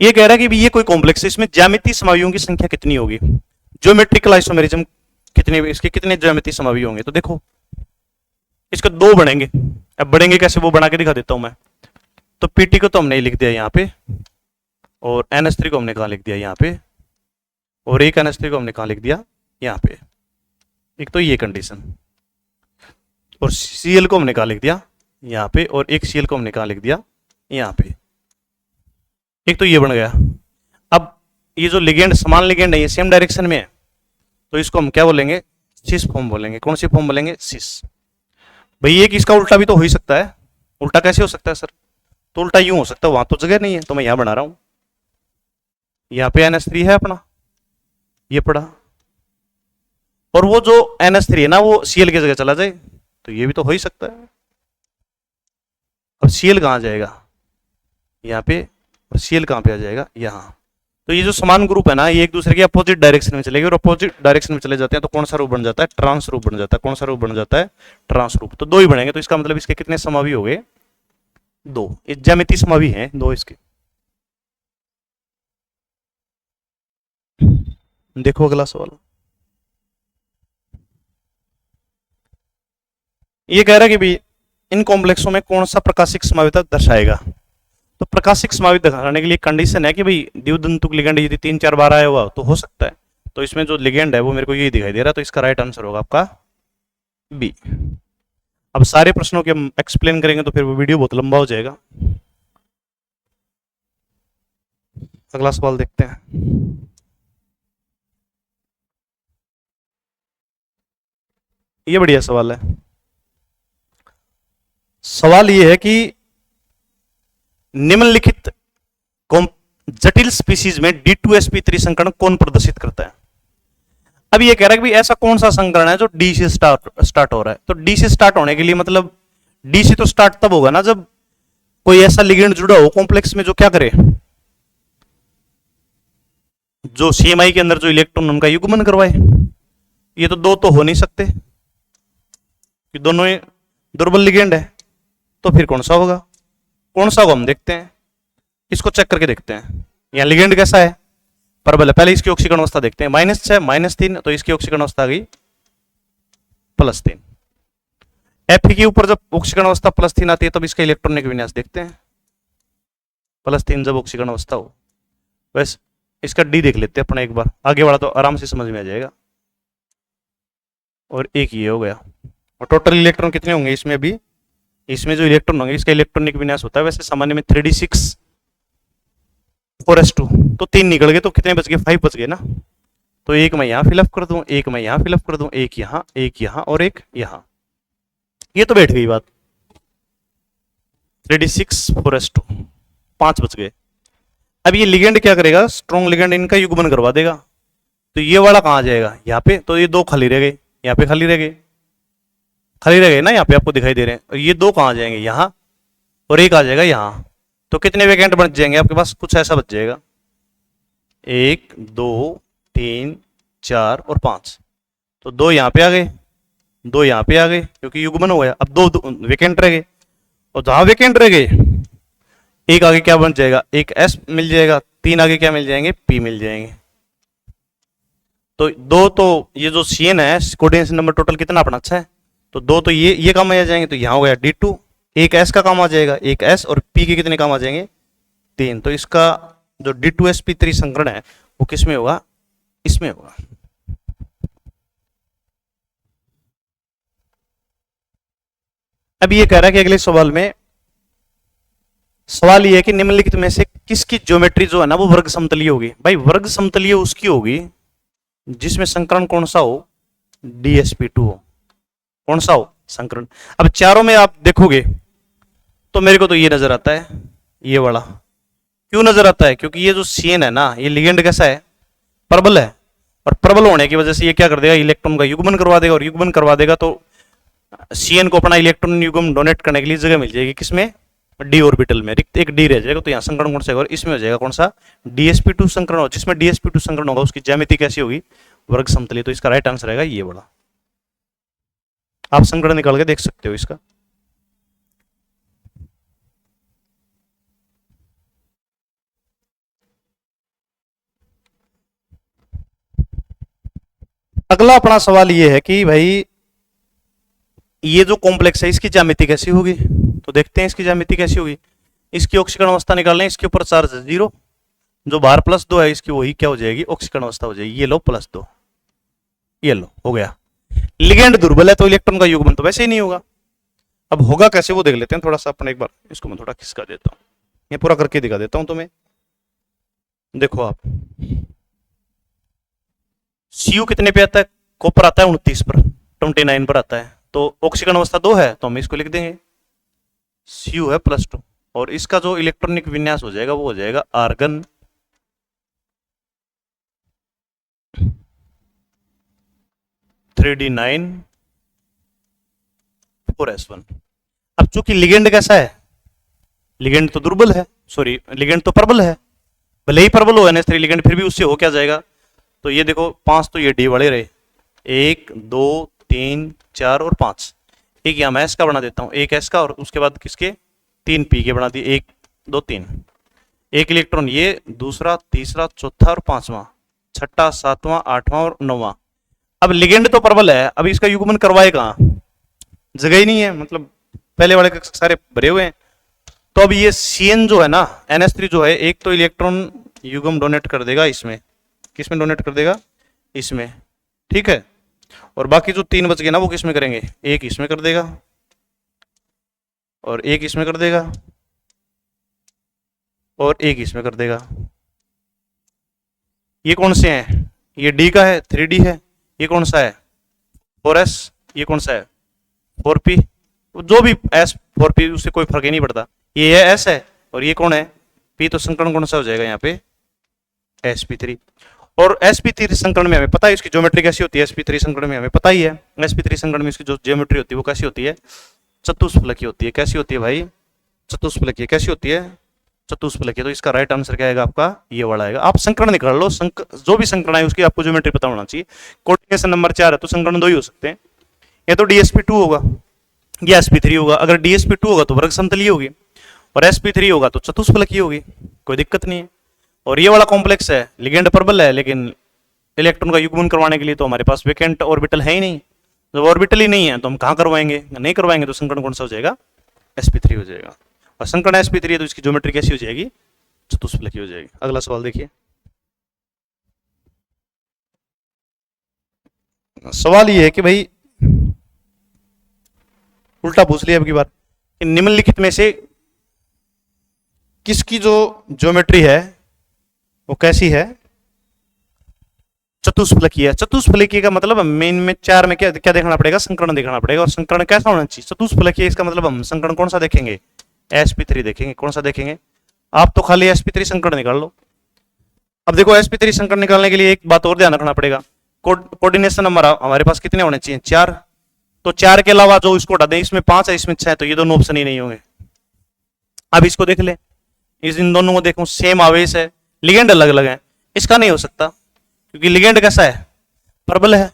ये कह रहा है कि ये कोई कॉम्प्लेक्स है, इसमें ज्यामितीय समावियों की संख्या कितनी होगी, ज्योमेट्रिकल आइसोमेरिज्म कितने, इसके कितने ज्यामितीय समावी होंगे। तो देखो इसके 2 बनेंगे, अब बढ़ेंगे कैसे वो बना के दिखा देता हूं मैं। तो Pt को तो हमने लिख दिया यहाँ पे, और NH3 को हमने कहा लिख दिया यहाँ पे, और एक NH3 को हमने कहा लिख दिया यहाँ पे। एक तो ये कंडीशन, और Cl को हमने कहा लिख दिया यहाँ पे, और एक Cl को हमने कहा लिख दिया यहाँ पे। एक तो ये बन गया। अब ये जो लिगेंड, समान लिगेंड है, ये सेम डायरेक्शन में है, तो इसको हम क्या बोलेंगे, सिस फॉर्म बोलेंगे। कौन सी फॉर्म बोलेंगे, सिस। भाई एक इसका उल्टा भी तो हो ही सकता है, उल्टा कैसे हो सकता है सर, तो उल्टा यूं हो सकता है, वहां तो जगह नहीं है तो मैं यहां बना रहा हूं, यहाँ पे NH3 है अपना, ये पड़ा, और वो जो NH3 है ना वो Cl की जगह चला जाए, तो ये भी तो हो ही सकता है। अब Cl कहां जाएगा, यहाँ पे, और Cl कहां पे आ जाएगा, यहाँ। तो ये जो समान ग्रुप है ना, ये एक दूसरे के अपोजिट डायरेक्शन में चलेंगे, और अपोजिट डायरेक्शन में चले जाते हैं तो कौन सा रूप बन जाता है, ट्रांस रूप बन जाता है। कौन सा रूप बन जाता है, ट्रांस रूप। तो 2 ही बनेंगे, तो इसका मतलब इसके कितने समावी हो गए, 2। ये ज्यामितीय समावी हैं 2 इसके। देखो अगला सवाल, ये कह रहा है कि भी इन कॉम्प्लेक्सों में कौन सा प्रकाशिक समाविता दर्शाएगा। तो प्रकाशिक समावित दिखाने के लिए कंडीशन है कि भाई द्विदंतुक लिगेंड यदि 3-4 बार आया हुआ तो हो सकता है। तो इसमें जो लिगेंड है वो मेरे को यही दिखाई दे रहा है, तो इसका राइट आंसर होगा आपका बी। अब सारे प्रश्नों के हम एक्सप्लेन करेंगे तो फिर वो वीडियो बहुत लंबा हो जाएगा। अगला सवाल देखते हैं। ये बढ़िया सवाल है। सवाल ये है कि निम्नलिखित जटिल स्पीसीज में D2sp3 संकरण कौन प्रदर्शित करता है। अब ये कह रहा है कि भाई ऐसा कौन सा संकरण है जो डी से स्टार्ट हो रहा है। तो डी से स्टार्ट होने के लिए मतलब डी से तो स्टार्ट तब होगा ना जब कोई ऐसा लिगेंड जुड़ा हो कॉम्प्लेक्स में जो क्या करे, जो सीएमआई के अंदर जो इलेक्ट्रॉन उनका युग्मन करवाए। ये तो दो तो हो नहीं सकते कि दोनों ही दुर्बल लिगेंड है, तो फिर कौन सा होगा। कौन सा होगा हम देखते हैं, इसको चेक करके देखते हैं। यहां लिगेंड कैसा है, परबल है। पहले इसकी ऑक्सीकरण अवस्था देखते हैं, -6 -3, तो इसकी ऑक्सीकरण अवस्था आ गई +3। Fe के ऊपर जब ऑक्सीकरण अवस्था +3 आती है तब इसका इलेक्ट्रॉनिक विन्यास देखते हैं। +3 जब ऑक्सीकरण अवस्था हो, वैसे इसका डी देख लेते हैं अपना एक बार, आगे वाला तो आराम से समझ में आ जाएगा। और एक ये हो गया। और टोटल इलेक्ट्रॉन कितने होंगे इसमें, अभी इसमें जो इलेक्ट्रॉन होंगे इसका इलेक्ट्रॉनिक विन्यास होता है वैसे सामान्य में 3d6 4s2, तो 3 निकल गए, तो कितने बच गए, 5 बच गए ना। तो एक मैं यहां फिलअप कर दूं, एक मैं यहां फिलअप कर दूं, एक यहां और एक यहां। ये तो बैठ गई बात। 3d6 4s2, 5 बच गए। अब ये लिगेंड क्या करेगा, स्ट्रॉन्ग लिगेंड इनका युग्मन करवा देगा। तो ये वाला कहां जाएगा, यहाँ पे। तो ये दो खाली रह गए, यहाँ पे खाली रह गए, खाली रह गए ना, यहाँ पे आपको दिखाई दे रहे हैं। और ये दो कहां जाएंगे, यहां, और एक आ जाएगा यहां। तो कितने वैकेंट बच जाएंगे आपके पास, कुछ ऐसा बच जाएगा, 1 2 3 4 और 5। तो दो यहाँ पे आ गए, दो यहाँ पे आ गए, क्योंकि युग्मन हो गया। अब दो वैकेंट रह गए, और जहां वैकेंट रह गए एक आगे क्या बन जाएगा, एक S मिल जाएगा, 3 आगे क्या मिल जाएंगे, P मिल जाएंगे। तो दो तो ये जो CN है कोऑर्डिनेशन नंबर टोटल कितना अपना अच्छा है, तो दो तो ये काम आ जाएंगे। तो यहाँ हो गया D2, एक S का काम आ जाएगा, एक S, और P के कितने काम आ जाएंगे, 3। तो इसका जो D2sp3 संकरण है वो किस में होगा, इसमें होगा। अब ये कह रहा है कि अगले सवाल में, सवाल ये है कि निम्नलिखित में से किसकी ज्योमेट्री जो है ना वो वर्ग समतलीय होगी। भाई वर्ग समतलीय उसकी होगी जिसमें संकरण कौन सा हो, DsP2 हो। कौन सा हो संकरण। अब चारों में आप देखोगे तो मेरे को तो ये नजर आता है, ये वाला। क्यों नजर आता है, क्योंकि ये जो CN है ना, ये लिगेंड कैसा है, प्रबल है। और प्रबल होने की वजह से ये क्या कर देगा, इलेक्ट्रॉन का युग्मन करवा देगा। और युग्मन करवा देगा तो CN को अपना इलेक्ट्रॉन युग्म डोनेट करने के लिए जगह मिल जाएगी, किसमें, D ऑर्बिटल में। रिक्त एक D रह जाएगा। तो यहाँ संकरण कौन सा होगा, इसमें हो जाएगा कौन सा, DsP2 संकरण हो। जिसमें DsP2 संकरण होगा उसकी ज्यामिति कैसी होगी, वर्ग समतलीय। तो इसका राइट आंसर रहेगा ये वाला। आप संकरण निकाल के देख सकते हो इसका। अगला अपना सवाल ये है कि भाई ये जो कॉम्प्लेक्स है इसकी ज्यामिति कैसी होगी। तो देखते हैं इसकी ज्यामिति कैसी होगी। इसकी ऑक्सीकरण अवस्था निकाल लें, इसके ऊपर चार्ज 0, जो बाहर +2 है इसकी वही क्या हो जाएगी, ऑक्सीकरण अवस्था हो जाएगी। ये लो +2, ये लो हो गया। लिगेंड दुर्बल है तो इलेक्ट्रॉन का युग्मन तो वैसे ही नहीं होगा। अब होगा कैसे वो देख लेते हैं थोड़ा सा अपन एक बार। इसको मैं थोड़ा खिसका देता हूं, ये पूरा करके दिखा देता हूं तुम्हें। देखो आप, Cu कितने पे आता है, कॉपर आता है 29 पर, 29 पर आता है। तो ऑक्सीकरण अवस्था 2 है तो हम इसको लिख देंगे, Cu है +2। और इसका जो इलेक्ट्रॉनिक विन्यास हो जाएगा वो हो जाएगा आर्गन 3d9 4s1। अब चूंकि लिगेंड कैसा है, लिगेंड तो दुर्बल है, सॉरी लिगेंड तो प्रबल है। भले ही प्रबल हो NH3 लिगेंड, फिर भी उससे हो क्या जाएगा। तो ये देखो 5 तो ये D वाले रहे, 1 2 3 4 और 5। एक यहाँ मैं S का बना देता हूँ, एक S का, और उसके बाद किसके 3 P के बना दिए, 1 2 3। एक इलेक्ट्रॉन ये, दूसरा, तीसरा, चौथा और 5वां, छठा, 7वां, 8वां और 9वां। अब लिगेंड तो प्रबल है, अब इसका युग्मन करवाए कहाँ, जगह ही नहीं है, मतलब पहले वाले सारे भरे हुए हैं। तो अब ये CN जो है ना, NH3 जो है, एक तो इलेक्ट्रॉन युग्म डोनेट कर देगा इसमें, किसमें डोनेट कर देगा, इसमें, ठीक है। और बाकी जो 3 बच गए ना वो किसमें करेंगे, एक इसमें कर देगा और एक इसमें कर देगा और एक इसमें कर देगा। ये कौन से हैं, ये D का है, 3D है। ये कौन सा है, 4s, ये कौन सा है 4p, जो भी s 4p उससे कोई फर्क ही नहीं पड़ता। ये है s है और ये कौन है p, तो संकरण कौन सा हो जाएगा यहाँ पे sp3। और sp3 संकरण में हमें पता है इसकी ज्योमेट्री कैसी होती है, sp3 संकरण में हमें पता ही है sp3 संकरण में इसकी जो ज्योमेट्री होती है वो कैसी होती है, चतुष्फलकी होती है। कैसी होती है भाई, चतुष्फलकी। कैसी होती है, चतुष्फलकी। तो इसका राइट आंसर क्या आएगा आपका, ये वाला आएगा। आप संकरण निकाल लो, जो भी संकरण है उसकी आपको ज्योमेट्री पता होना चाहिए। कोऑर्डिनेशन नंबर 4 है तो संकरण 2 ही हो सकते हैं, या तो dsp2 होगा या sp3 होगा। अगर dsp2 होगा तो वर्ग समतलीय होगी और sp3 होगा तो चतुष्फलकी होगी, कोई दिक्कत नहीं है। और ये वाला कॉम्प्लेक्स है, लिगेंड प्रबल है, लेकिन इलेक्ट्रॉन का युग्मन करवाने के लिए तो हमारे पास वेकेंट ऑर्बिटल है ही नहीं। जब ऑर्बिटल ही नहीं है तो हम कहाँ करवाएंगे, नहीं करवाएंगे, तो संकरण कौन सा हो जाएगा, sp3 हो जाएगा। और संकरण sp3 है तो इसकी ज्योमेट्री कैसी हो जाएगी, चतुष्फलकी हो जाएगी। अगला सवाल देखिए, सवाल ये है कि भाई उल्टा पूछ लिया अब की बार, निम्नलिखित में से किसकी जो ज्योमेट्री है वो कैसी है, चतुष्फलकीय है। चतुष्फलकीय का मतलब मेन में 4 में क्या क्या देखना पड़ेगा, संकरण देखना पड़ेगा। और संकरण कैसा होना चाहिए, चतुष्फलकीय। इसका मतलब हम संकरण कौन सा देखेंगे, sp3 देखेंगे। कौन सा देखेंगे, आप तो खाली sp3 संकरण निकाल लो। अब देखो sp3 संकरण निकालने के लिए एक बात और ध्यान रखना पड़ेगा, कोऑर्डिनेशन नंबर हमारे पास कितने होने चाहिए, 4। तो 4 के अलावा जो इसको हटा दें, इसमें 5 है इसमें 6 है, तो ये दोनों ऑप्शन ही नहीं होंगे। अब इसको देख ले, इन दोनों को देखो, सेम आवेश है, लिगेंड अलग अलग है, इसका नहीं हो सकता क्योंकि लिगेंड कैसा है, प्रबल है।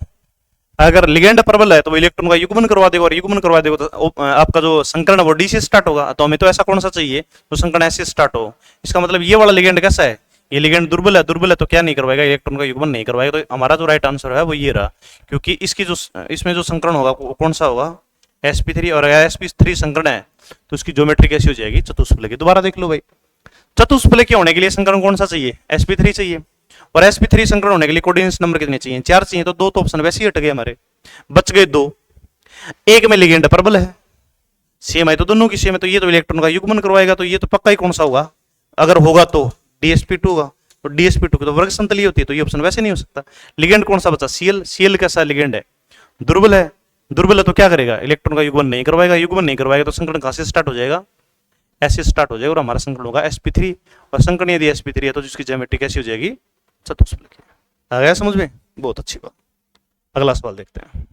अगर लिगेंड प्रबल है तो वो इलेक्ट्रॉन का युग्मन करवा देगा, और युग्मन करवा देगा तो आपका जो संकरण है वो डी से स्टार्ट होगा। तो हमें तो ऐसा कौन सा चाहिए तो संकरण ऐसे स्टार्ट हो। इसका मतलब ये वाला लिगेंड कैसा है, ये लिगेंड दुर्बल है, दुर्बल है तो क्या नहीं करवाएगा, इलेक्ट्रॉन का युग्मन नहीं करवाएगा। तो हमारा जो राइट आंसर है वो ये रहा, क्योंकि इसकी जो इसमें जो संकरण होगा वो कौन सा होगा, sp3। और sp3 संकरण है तो उसकी ज्योमेट्री कैसी हो जाएगी, चतुष्फलकी। दोबारा देख लो भाई, चतुष्फलकी होने के लिए संकरण कौन सा चाहिए, sp3 चाहिए। और sp3 संकरण होने के लिए कोऑर्डिनेशन नंबर कितने चाहिए, 4 चाहिए। तो 2 तो ऑप्शन वैसे ही हट गए हमारे, बच गए 2। एक में लिगेंड प्रबल है, सेम है तो दोनों की सेम है, तो ये तो इलेक्ट्रॉन का युग्मन करवाएगा, तो ये तो पक्का ही कौन सा होगा, अगर होगा तो dsp2 होगा। तो dsp2 की तो वर्ग समतलीय होती है, तो ये ऑप्शन वैसे नहीं हो सकता। लिगेंड कौन सा बचा, cl कैसा लिगेंड है, दुर्बल है। दुर्बल है तो क्या करेगा, इलेक्ट्रॉन का युग्मन नहीं करवाएगा, युग्मन नहीं करवाएगा तो संकरण कहां से स्टार्ट हो जाएगा, ऐसे स्टार्ट हो जाएगा। और हमारा संकरण होगा sp3। और संकरण यदि sp3 है तो जिसकी ज्योमेट्री कैसी हो जाएगी, चतुष्फलकी। आ गया समझ में, बहुत अच्छी बात। अगला सवाल देखते हैं।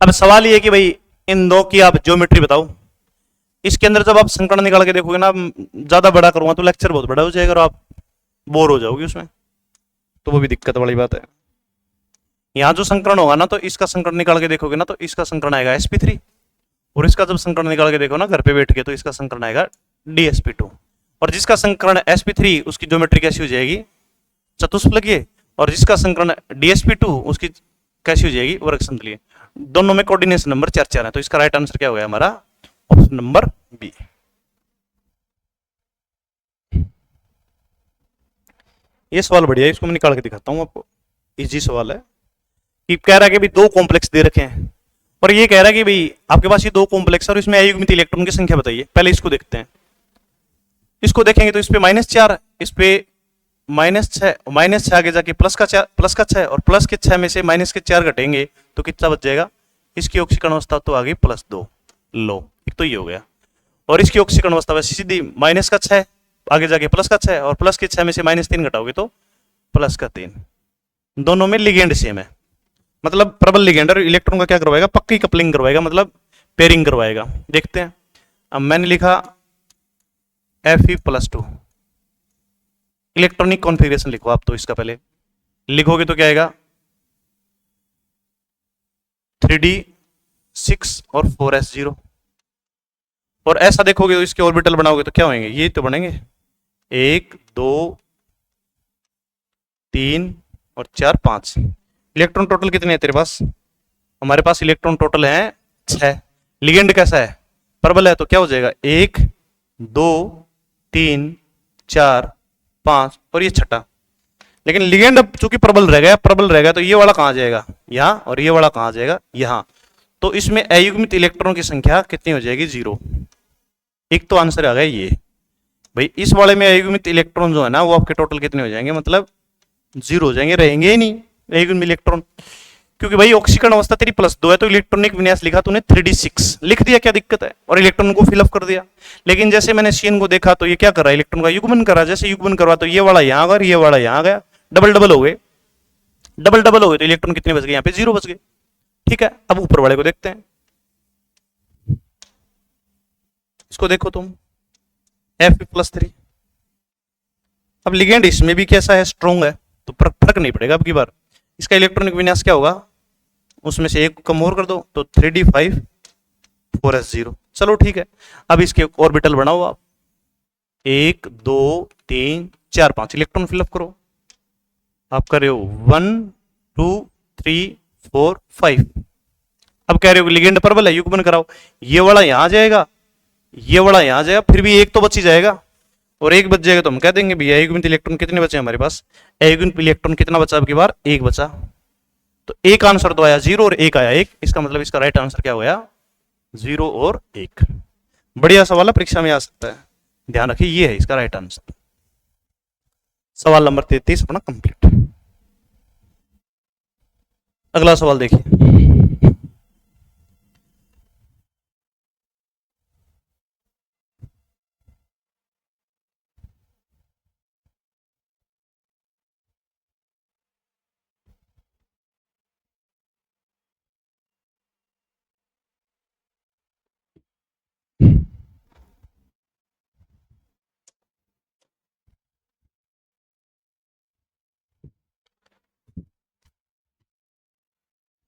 अब सवाल ये है कि भाई इन दो की आप ज्योमेट्री बताओ। इसके अंदर जब आप संकरण निकाल के देखोगे ना, ज्यादा बड़ा करूंगा तो लेक्चर बहुत बड़ा हो जाएगा और आप बोर हो जाओगे उसमें, तो वो भी दिक्कत वाली बात है। यहाँ जो संकरण होगा ना, तो इसका संकरण निकाल के देखोगे ना, तो इसका संकरण आएगा sp3। और इसका जब संकरण निकाल के देखो ना घर पे बैठ के, तो इसका संकरण आएगा dsp2। और जिसका संकरण sp3 उसकी ज्योमेट्री कैसी हो जाएगी, चतुष्फलकीय। और जिसका संकरण dsp2 उसकी कैसी हो जाएगी, वर्ग समतलीय। दोनों में कोऑर्डिनेशन नंबर 4 है, तो इसका राइट आंसर क्या हो गया हमारा, ऑप्शन नंबर बी। ये सवाल बढ़िया है, इसको मैं निकाल के दिखाता हूं आपको, इजी सवाल है। कि कह रहा है कि भाई 2 कॉम्प्लेक्स दे रखे हैं और ये कह रहा है कि भाई आपके पास ये 2 कॉम्प्लेक्स और इसमें अयुग्मित इलेक्ट्रॉन की संख्या बताइए। पहले इसको देखते हैं, इसको देखेंगे तो इस पे -4, इस पे -6, -6 आगे जाके प्लस का 6, और प्लस के 6 में से -4 घटेंगे तो कितना बच जाएगा, इसकी ऑक्सीकरण अवस्था तो आ गई +2। लो, एक तो ये हो गया। और इसकी ऑक्सीकरण अवस्था वैसे सीधी -6 आगे जाके +6, और प्लस के 6 में से -3 घटाओगे तो +3। दोनों में लिगेंड सेम है, मतलब प्रबल लिगेंड, और इलेक्ट्रॉन का क्या करवाएगा, पक्की कपलिंग करवाएगा, मतलब पेयरिंग करवाएगा। देखते हैं। अब मैंने लिखा Fe+2, इलेक्ट्रॉनिक कॉन्फ़िगरेशन लिखो आप, तो इसका पहले लिखोगे तो क्या आएगा, 3d6 और 4s0। और ऐसा देखोगे तो इसके ऑर्बिटल बनाओगे तो क्या होंगे, ये तो बनेंगे 1 2 3 और 4 5। इलेक्ट्रॉन टोटल कितने हैं तेरे पास, हमारे पास इलेक्ट्रॉन टोटल है 6। लिगेंड कैसा है, प्रबल है, तो क्या हो जाएगा 1 2 3 4 5 और ये छठा। लेकिन लिगेंड अब चूंकि प्रबल रह गया तो ये वाला कहां जाएगा, यहां, और ये वाला कहां जाएगा, यहां। तो इसमें अयुग्मित इलेक्ट्रॉन की संख्या कितनी हो जाएगी, 0। एक तो आंसर आ गया ये। भाई इस वाले में अयुग्मित इलेक्ट्रॉन जो है ना वो आपके टोटल कितने हो जाएंगे, मतलब जीरो हो जाएंगे, रहेंगे ही नहीं अयुग्मित इलेक्ट्रॉन। क्योंकि भाई ऑक्सीकरण अवस्था तेरी +2 है, तो इलेक्ट्रॉनिक विन्यास लिखा तूने 3d6 लिख दिया, क्या दिक्कत है, और इलेक्ट्रॉन को फिलअप कर दिया। लेकिन जैसे मैंने सीएन को देखा तो ये क्या कर रहा है, इलेक्ट्रॉन का युग्मन कर रहा है। जैसे युग्मन करवा तो ये वाला यहां आ गया, ये वाला यहां आ गया, डबल डबल हो गए, डबल डबल हो गए, तो इलेक्ट्रॉन कितने बच गए, यहाँ पे 0 बच गए। ठीक है, अब ऊपर वाले को देखते हैं, इसको देखो तुम, Fe+3। अब लिगेंड इसमें भी कैसा है, स्ट्रॉन्ग है, तो फर्क नहीं पड़ेगा अब की बार। इसका इलेक्ट्रॉनिक विन्यास क्या होगा, उसमें से एक कम और कर दो तो 3d5 4s0। चलो ठीक है, अब इसके ऑर्बिटल बनाओ आप, 1 2 3 4 5 इलेक्ट्रॉन फिलअप करो। आप कर रहे हो 1 2 3 4 5। अब कह रहे हो लिगेंड प्रबल है, युग्मन कराओ, ये वाला यहां आ जाएगा, ये वाला यहां आ जाएगा, फिर भी एक तो बच ही जाएगा, और एक बच जाएगा तो हम कह देंगे भैया अयुग्मित इलेक्ट्रॉन कितने बचे हमारे पास, अयुग्मित इलेक्ट्रॉन कितना बचा अब की बार, एक बचा। तो एक आंसर तो आया 0 और एक आया 1, इसका मतलब इसका राइट आंसर क्या हो गया, 0 और 1। बढ़िया सवाल है, परीक्षा में आ सकता है, ध्यान रखिए ये है इसका राइट आंसर। सवाल नंबर 33 अपना कंप्लीट। अगला सवाल देखिए,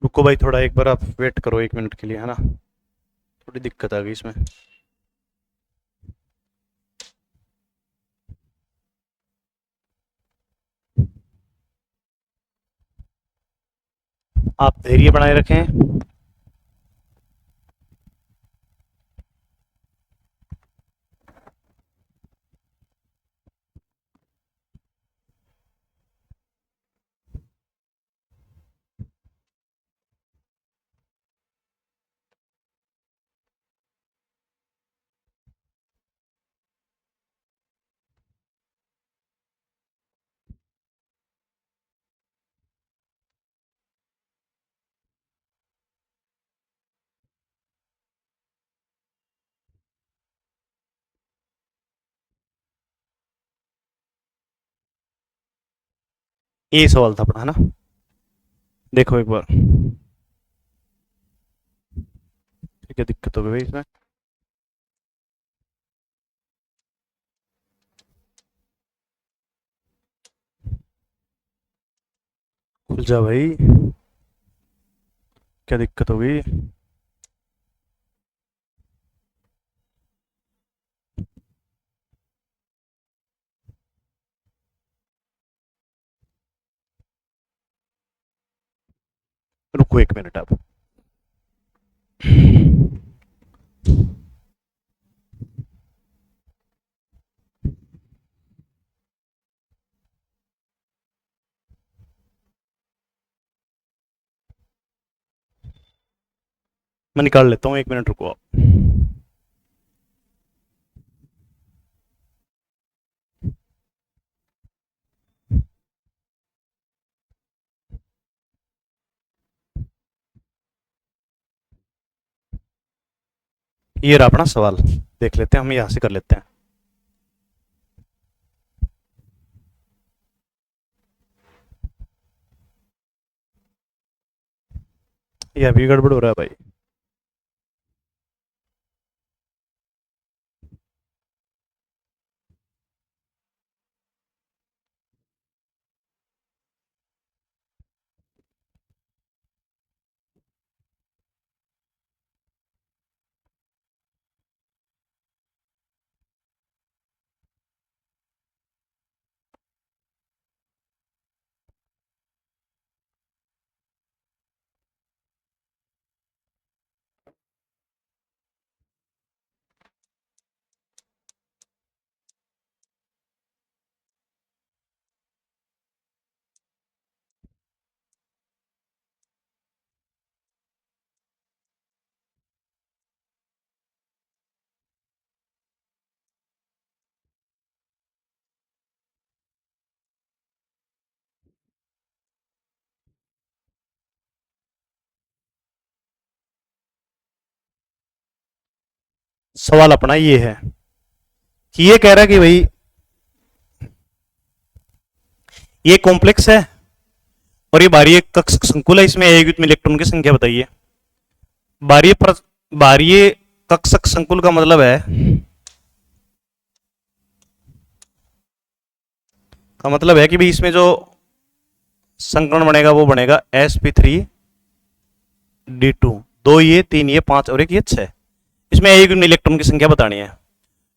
रुको भाई थोड़ा, एक बार आप वेट करो 1 मिनट के लिए, है ना, थोड़ी दिक्कत आ गई इसमें। आप धैर्य बनाए रखें। ये सवाल था अपना, है ना, देखो एक बार, क्या दिक्कत हो गई भाई इसमें, खुल जा भाई, क्या दिक्कत हो गई। रुको 1 मिनट आप, मैं निकाल लेता हूँ, 1 मिनट रुको आप। ये रहा अपना सवाल, देख लेते हैं, हम यहाँ से कर लेते हैं। ये अभी गड़बड़ हो रहा है भाई। सवाल अपना ये है कि ये कह रहा है कि भाई ये कॉम्प्लेक्स है और ये बाहरी कक्षक संकुल है, इसमें एक युग्म इलेक्ट्रॉन की संख्या बताइए। बाहरी कक्षक संकुल का मतलब है कि भाई इसमें जो संकरण बनेगा वो बनेगा sp3d2, 2 ये 3 ये 5 और 1 ये 6। इसमें एक इलेक्ट्रॉन की संख्या बतानी है।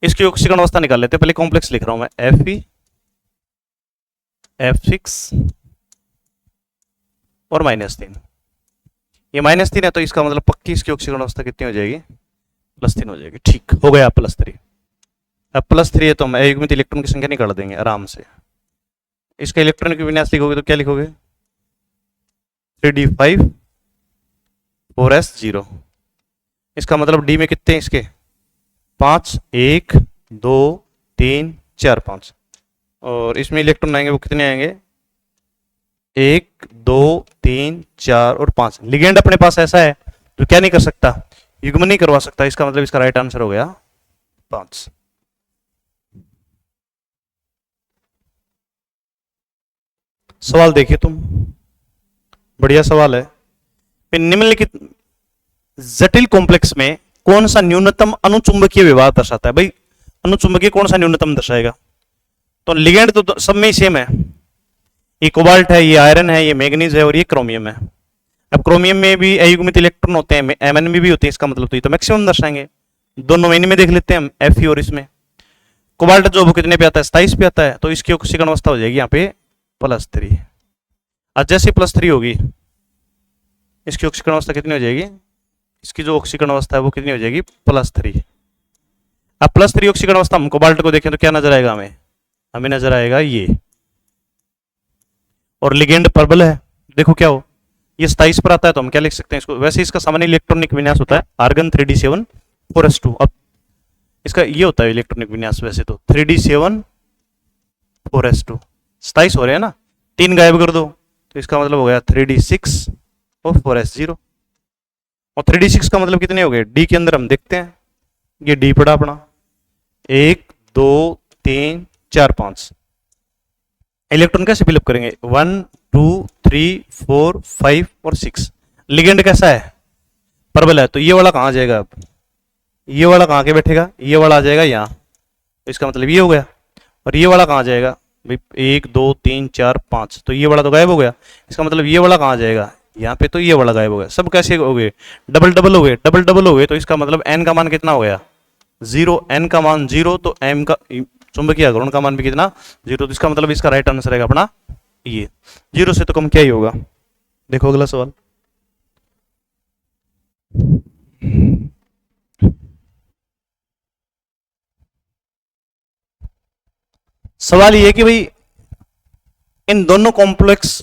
इसकी ऑक्सीकरण अवस्था निकाल लेते हैं। पहले कॉम्प्लेक्स लिख रहा हूं मैं, Fe F6 और -3। ये -3 है तो इसका मतलब पक्की इसकी ऑक्सीकरण अवस्था कितनी हो जाएगी, +3 हो जाएगी। ठीक हो गया, +3। अब +3 है तो हम युग्मित इलेक्ट्रॉन की संख्या निकाल देंगे आराम से। इसका इलेक्ट्रॉनिक विन्यास लिखोगे तो क्या लिखोगे, 3d5 4s0। इसका मतलब डी में कितने हैं इसके, 5, 1 2 3 4 5। और इसमें इलेक्ट्रॉन आएंगे वो कितने आएंगे, 1 2 3 4 और 5। लिगेंड अपने पास ऐसा है तो क्या नहीं कर सकता, युग्म नहीं करवा सकता। इसका मतलब इसका राइट आंसर हो गया 5। सवाल देखिए तुम, बढ़िया सवाल है। निम्नलिखित जटिल कॉम्प्लेक्स में कौन सा न्यूनतम अनुचुंबकीय व्यवहार दर्शाता है। भाई अनुचुंबकीय कौन सा न्यूनतम दर्शाएगा, तो लिगेंड तो सब में ही सेम है। ये कोबाल्ट है, ये आयरन है, ये मैग्नीज है और ये क्रोमियम है। अब क्रोमियम में भी अयुग्मित इलेक्ट्रॉन होते हैं, एमएन में भी होते हैं। इसका मतलब तो ये तो मैक्सिमम दर्शाएंगे। दोनों में में देख लेते हैं हम, Fe और इसमें कोबाल्ट जो वो कितने पे आता है, 27 पे आता है। तो इसकी ऑक्सीकरण अवस्था हो जाएगी यहाँ पे +3। आज जैसे +3 होगी इसकी ऑक्सीकरण अवस्था कितनी हो जाएगी, इसकी जो ऑक्सीकरण अवस्था है वो कितनी हो जाएगी, +3। अब +3 ऑक्सीकरण अवस्था हम कोबाल्ट को देखें तो क्या नजर आएगा हमें नजर आएगा ये। और लिगेंड प्रबल है, देखो क्या हो, ये 27 पर आता है तो हम क्या लिख सकते हैं इसको। वैसे इसका सामान्य इलेक्ट्रॉनिक विन्यास होता है आर्गन 3d7 4s2। अब इसका ये होता है इलेक्ट्रॉनिक विन्यास वैसे तो 3d7 4s2। 27 हो रहे हैं ना, 3 गायब कर दो तो इसका मतलब हो गया 3d6 और 4s0। और 3d6 का मतलब कितने हो गए, डी के अंदर हम देखते हैं, ये डी पड़ा अपना 1 2 3 4 5। इलेक्ट्रॉन कैसे फिलअप करेंगे, 1 2 3 4 5 और 6। लिगेंड कैसा है, प्रबल है, तो ये वाला कहाँ जाएगा, अब ये वाला कहाँ के बैठेगा, ये वाला आ जाएगा यहाँ। तो इसका मतलब ये हो गया। और ये वाला कहाँ जाएगा भाई, 1 2 3 4 5, तो ये वाला तो गायब हो गया। इसका मतलब ये वाला कहाँ जाएगा, यहाँ पे, तो ये वाला गायब हो गया। सब कैसे हो गए, डबल डबल हो गए, डबल डबल हो गए। तो इसका मतलब n का मान कितना हो गया, 0। n का मान 0 तो m का चुंबकीय आघूर्ण का मान भी कितना, 0। तो इसका मतलब इसका राइट आंसर रहेगा अपना ये। 0 से तो कम क्या ही होगा। देखो अगला सवाल, सवाल ये है कि भाई इन दोनों कॉम्प्लेक्स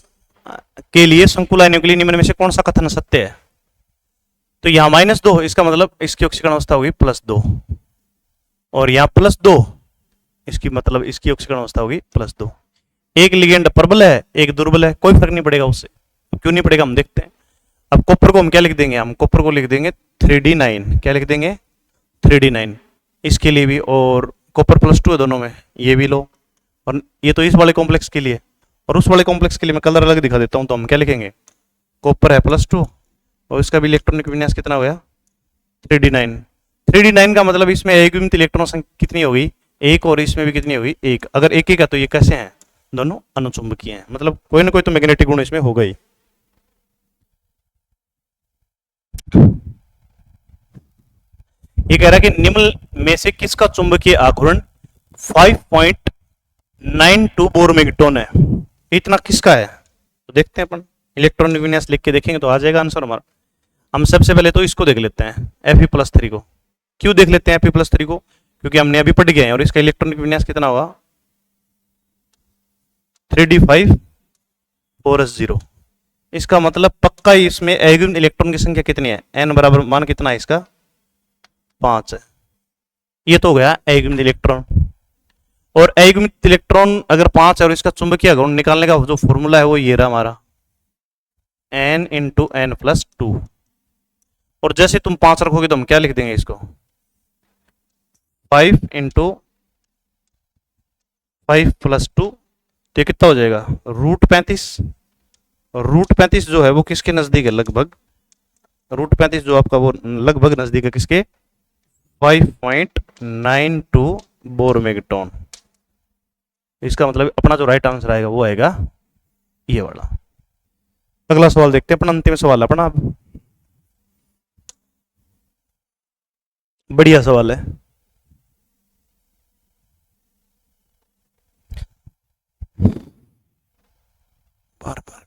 के लिए संकुल आयनों के लिए निम्न में से कौन सा कथन सत्य है। तो यहां -2, इसका मतलब इसकी ऑक्सीकरण अवस्था होगी +2। और यहां +2, इसकी मतलब इसकी ऑक्सीकरण अवस्था होगी +2। एक लिगेंड प्रबल है, एक दुर्बल है, कोई फर्क नहीं पड़ेगा उससे। क्यों नहीं पड़ेगा हम देखते हैं। अब कॉपर को हम क्या लिख देंगे, हम कॉपर को लिख देंगे 3d9। क्या लिख देंगे, 3d9 इसके लिए भी। और कॉपर +2 है दोनों में, ये भी लो। और ये तो इस वाले कॉम्प्लेक्स के लिए, और उस वाले कॉम्प्लेक्स के लिए मैं कलर अलग दिखा देता हूं। तो हम क्या लिखेंगे, कॉपर है +2 और इसका भी इलेक्ट्रॉनिक विन्यास कितना हो गया, 3d9। 3d9 का मतलब इसमें युग्मित इलेक्ट्रॉन संख्या कितनी होगी, 1। और इसमें भी कितनी होगी, 1। अगर 1 है तो ये कैसे हैं, दोनों अनुचुंबकीय हैं। मतलब कोई ना कोई तो मैग्नेटिक गुण इसमें होगा ही। ये कह रहा है कि निम्न में से किसका चुंबकीय आघूर्ण 5.92 बोर मेगाटन है। इतना किसका है, तो देखते हैं अपन। इलेक्ट्रॉनिक विन्यास लिख के देखेंगे तो आ जाएगा आंसर हमारा। हम सबसे पहले तो इसको देख लेते हैं, Fe+3 को। क्यों देख लेते हैं Fe+3 को, क्योंकि हमने अभी पढ़ गए हैं। और इसका इलेक्ट्रॉनिक विन्यास कितना होगा, 3d5 4s0। इसका मतलब पक्का ही इसमें अयुग्मित इलेक्ट्रॉन की संख्या कितनी है, n बराबर मान कितना है इसका, 5 है। ये तो हो गया अयुग्मित इलेक्ट्रॉन। और अयुग्मित इलेक्ट्रॉन अगर 5 है और इसका चुंबकीय आघूर्ण निकालने का जो फॉर्मूला है वो ये रहा हमारा, n × n + 2। और जैसे तुम 5 रखोगे तो हम क्या लिख देंगे इसको, 5 इंटू 5 प्लस 2, तो ये कितना हो जाएगा √35। √35 जो है वो किसके नजदीक है, लगभग √35 जो आपका वो लगभग नजदीक है किसके, 5.92 बोर मेगाटन। इसका मतलब अपना जो राइट आंसर आएगा वो आएगा ये वाला। अगला सवाल देखते हैं अपना, अंतिम सवाल है अपना, बढ़िया सवाल है। बार बार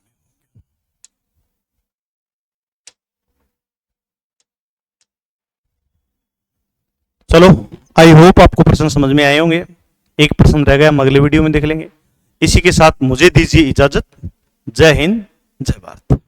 चलो, आई होप आपको प्रश्न समझ में आए होंगे। एक प्रश्न रह गया, हम अगले वीडियो में देख लेंगे। इसी के साथ मुझे दीजिए इजाजत। जय हिंद, जय भारत।